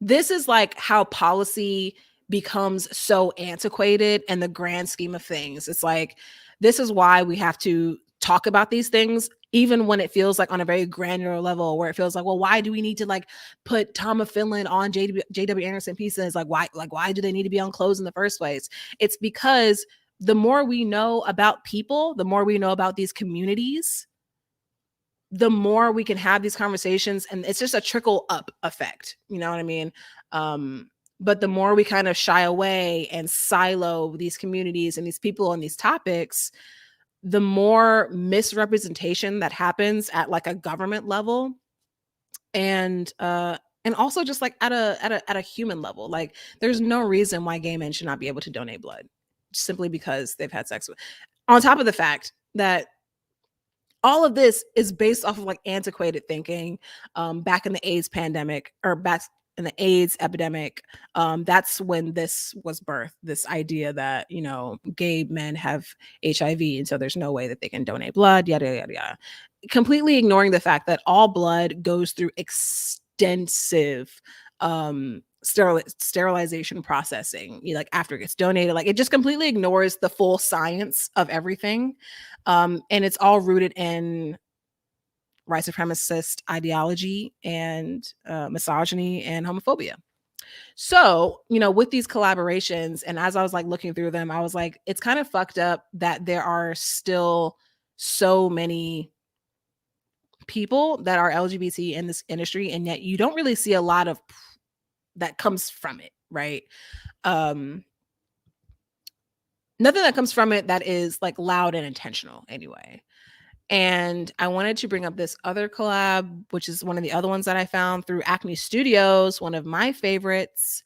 This is like how policy becomes so antiquated in the grand scheme of things. It's like, this is why we have to talk about these things, even when it feels like on a very granular level, where it feels like, well, why do we need to like put Tom of Finland on JW Anderson pieces? Why do they need to be on clothes in the first place? It's because the more we know about people, the more we know about these communities, the more we can have these conversations, and it's just a trickle up effect. You know what I mean? But the more we kind of shy away and silo these communities and these people and these topics, the more misrepresentation that happens at like a government level, and also just like at a human level. Like, there's no reason why gay men should not be able to donate blood simply because they've had sex with, on top of the fact that all of this is based off of like antiquated thinking. Back in the AIDS pandemic, or back in the AIDS epidemic, that's when this was birthed, this idea that, gay men have HIV, and so there's no way that they can donate blood, yada yada yada, completely ignoring the fact that all blood goes through extensive sterilization processing, like after it gets donated. Like, it just completely ignores the full science of everything. And it's all rooted in white supremacist ideology and misogyny and homophobia. So, with these collaborations, and as I was like looking through them, I was like, it's kind of fucked up that there are still so many people that are LGBT in this industry, and yet you don't really see a lot of that comes from it, right? Nothing that comes from it that is like loud and intentional anyway. And I wanted to bring up this other collab, which is one of the other ones that I found through Acne Studios, one of my favorites,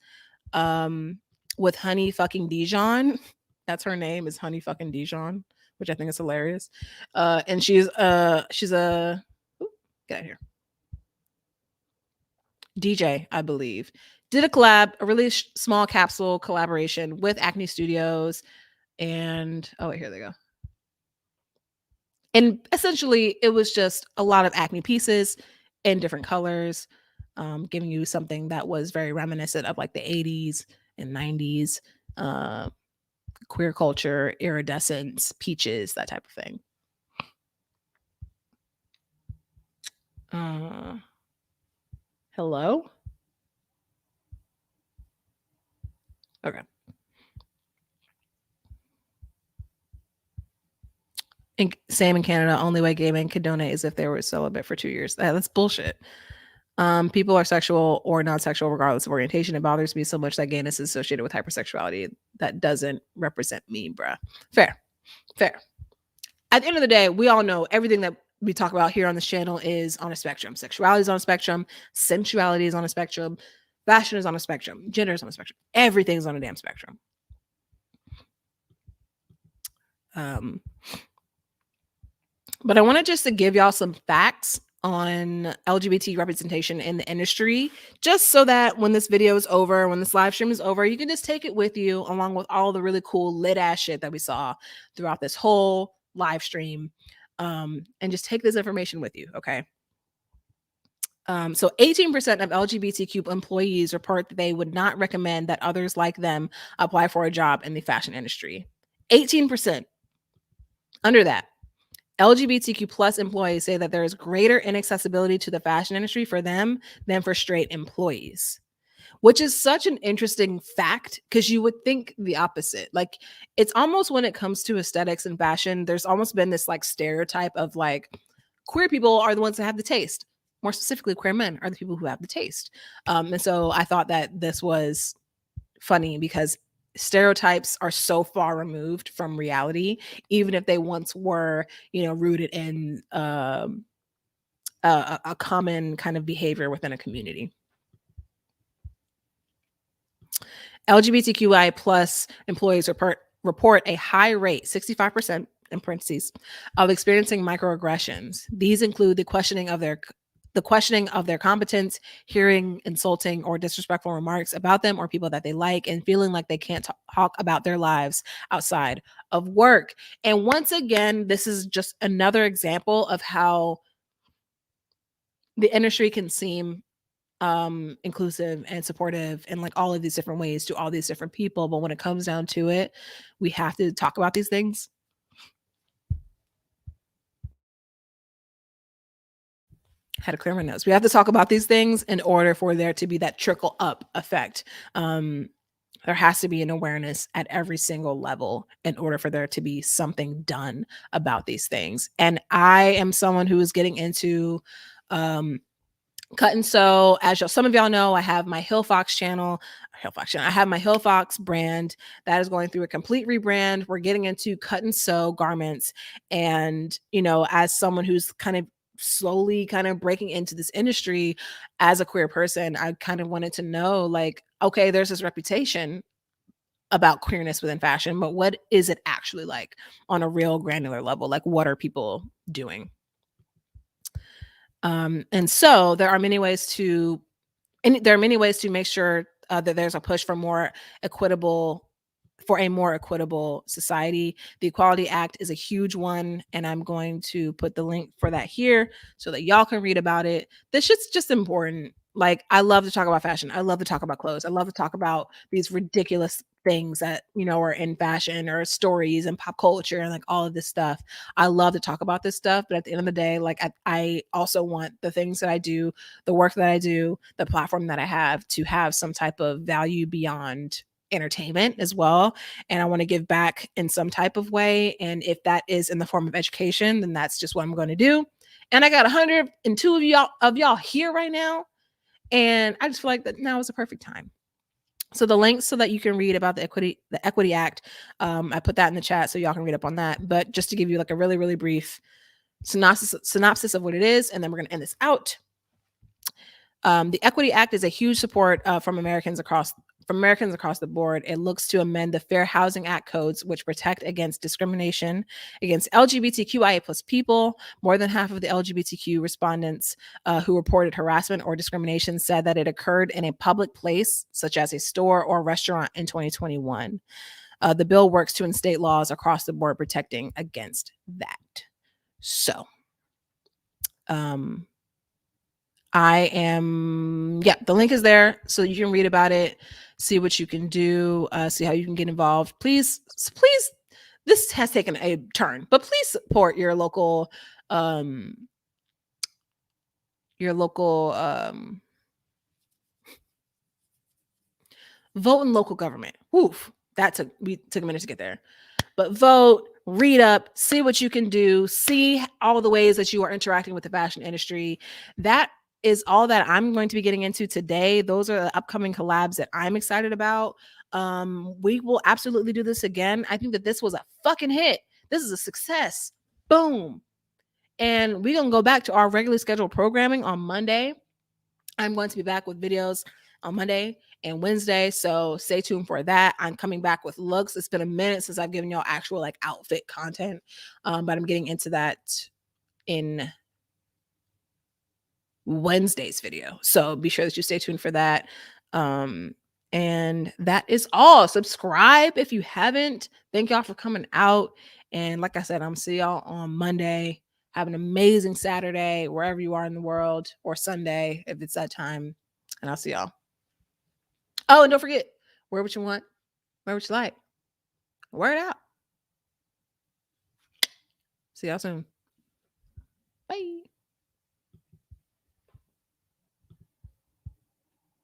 with Honey fucking Dijon. That's her name, is Honey fucking Dijon, which I think is hilarious. And she's a get out of here. DJ, I believe, did a really small capsule collaboration with Acne Studios. And oh wait, here they go. And essentially, it was just a lot of acne pieces in different colors, giving you something that was very reminiscent of like the 80s and 90s, queer culture, iridescence, peaches, that type of thing. Hello? Okay. Same in Canada. Only way gay men could donate is if they were celibate for 2 years. That's bullshit. People are sexual or non-sexual regardless of orientation. It bothers me so much that gayness is associated with hypersexuality. That doesn't represent me, bruh. Fair. At the end of the day, we all know everything that we talk about here on this channel is on a spectrum. Sexuality is on a spectrum. Sensuality is on a spectrum. Fashion is on a spectrum. Gender is on a spectrum. Everything's on a damn spectrum. But I wanted just to give y'all some facts on LGBT representation in the industry, just so that when this video is over, when this live stream is over, you can just take it with you, along with all the really cool lit ass shit that we saw throughout this whole live stream, and just take this information with you. Okay. So 18% of LGBTQ employees report that they would not recommend that others like them apply for a job in the fashion industry. 18%. Under that. LGBTQ plus employees say that there is greater inaccessibility to the fashion industry for them than for straight employees, which is such an interesting fact because you would think the opposite. Like, it's almost when it comes to aesthetics and fashion, there's almost been this like stereotype of like queer people are the ones that have the taste. More specifically, queer men are the people who have the taste. And so I thought that this was funny because stereotypes are so far removed from reality, even if they once were, rooted in a common kind of behavior within a community. LGBTQI plus employees report a high rate, 65% in parentheses, of experiencing microaggressions. These include the questioning of their competence, hearing insulting or disrespectful remarks about them or people that they like, and feeling like they can't talk about their lives outside of work. And once again, this is just another example of how the industry can seem inclusive and supportive in like all of these different ways to all these different people, but when it comes down to it, we have to talk about these things. Had to clear my nose. We have to talk about these things in order for there to be that trickle up effect. There has to be an awareness at every single level in order for there to be something done about these things. And I am someone who is getting into cut and sew. As some of y'all know, I have my Hill Fox channel. I have my Hill Fox brand that is going through a complete rebrand. We're getting into cut and sew garments. And, as someone who's kind of slowly kind of breaking into this industry as a queer person, I kind of wanted to know, like, okay, there's this reputation about queerness within fashion, but what is it actually like on a real granular level? Like, what are people doing? And so there are many ways to make sure that there's a push for a more equitable society. The Equality Act is a huge one, and I'm going to put the link for that here so that y'all can read about it. This shit's just important. Like, I love to talk about fashion. I love to talk about clothes. I love to talk about these ridiculous things that, are in fashion or stories and pop culture and like all of this stuff. I love to talk about this stuff, but at the end of the day, like I also want the things that I do, the work that I do, the platform that I have to have some type of value beyond entertainment as well. And I want to give back in some type of way. And if that is in the form of education, then that's just what I'm going to do. And I got 102 of y'all here right now. And I just feel like that now is the perfect time. So the links so that you can read about the Equity Act, I put that in the chat so y'all can read up on that. But just to give you like a really, really brief synopsis of what it is, and then we're going to end this out. The Equity Act is a huge support from Americans across the board. It looks to amend the Fair Housing Act codes, which protect against discrimination against LGBTQIA plus people. More than half of the LGBTQ respondents who reported harassment or discrimination said that it occurred in a public place, such as a store or restaurant in 2021. The bill works to instate laws across the board protecting against that. So, the link is there so you can read about it, see what you can do, see how you can get involved. Please, this has taken a turn, but please support your local vote in local government. Woof. We took a minute to get there. But vote, read up, see what you can do, see all the ways that you are interacting with the fashion industry. That is all that I'm going to be getting into today. Those are the upcoming collabs that I'm excited about. We will absolutely do this again. I think that this was a fucking hit. This is a success. Boom. And we're going to go back to our regularly scheduled programming on Monday. I'm going to be back with videos on Monday and Wednesday, so stay tuned for that. I'm coming back with looks. It's been a minute since I've given y'all actual like outfit content, but I'm getting into that in Wednesday's video. So be sure that you stay tuned for that. And that is all. Subscribe if you haven't. Thank y'all for coming out. And like I said, I'm see y'all on Monday. Have an amazing Saturday wherever you are in the world, or Sunday if it's that time. And I'll see y'all. Oh, and don't forget, wear what you want, wear what you like. Wear it out. See y'all soon.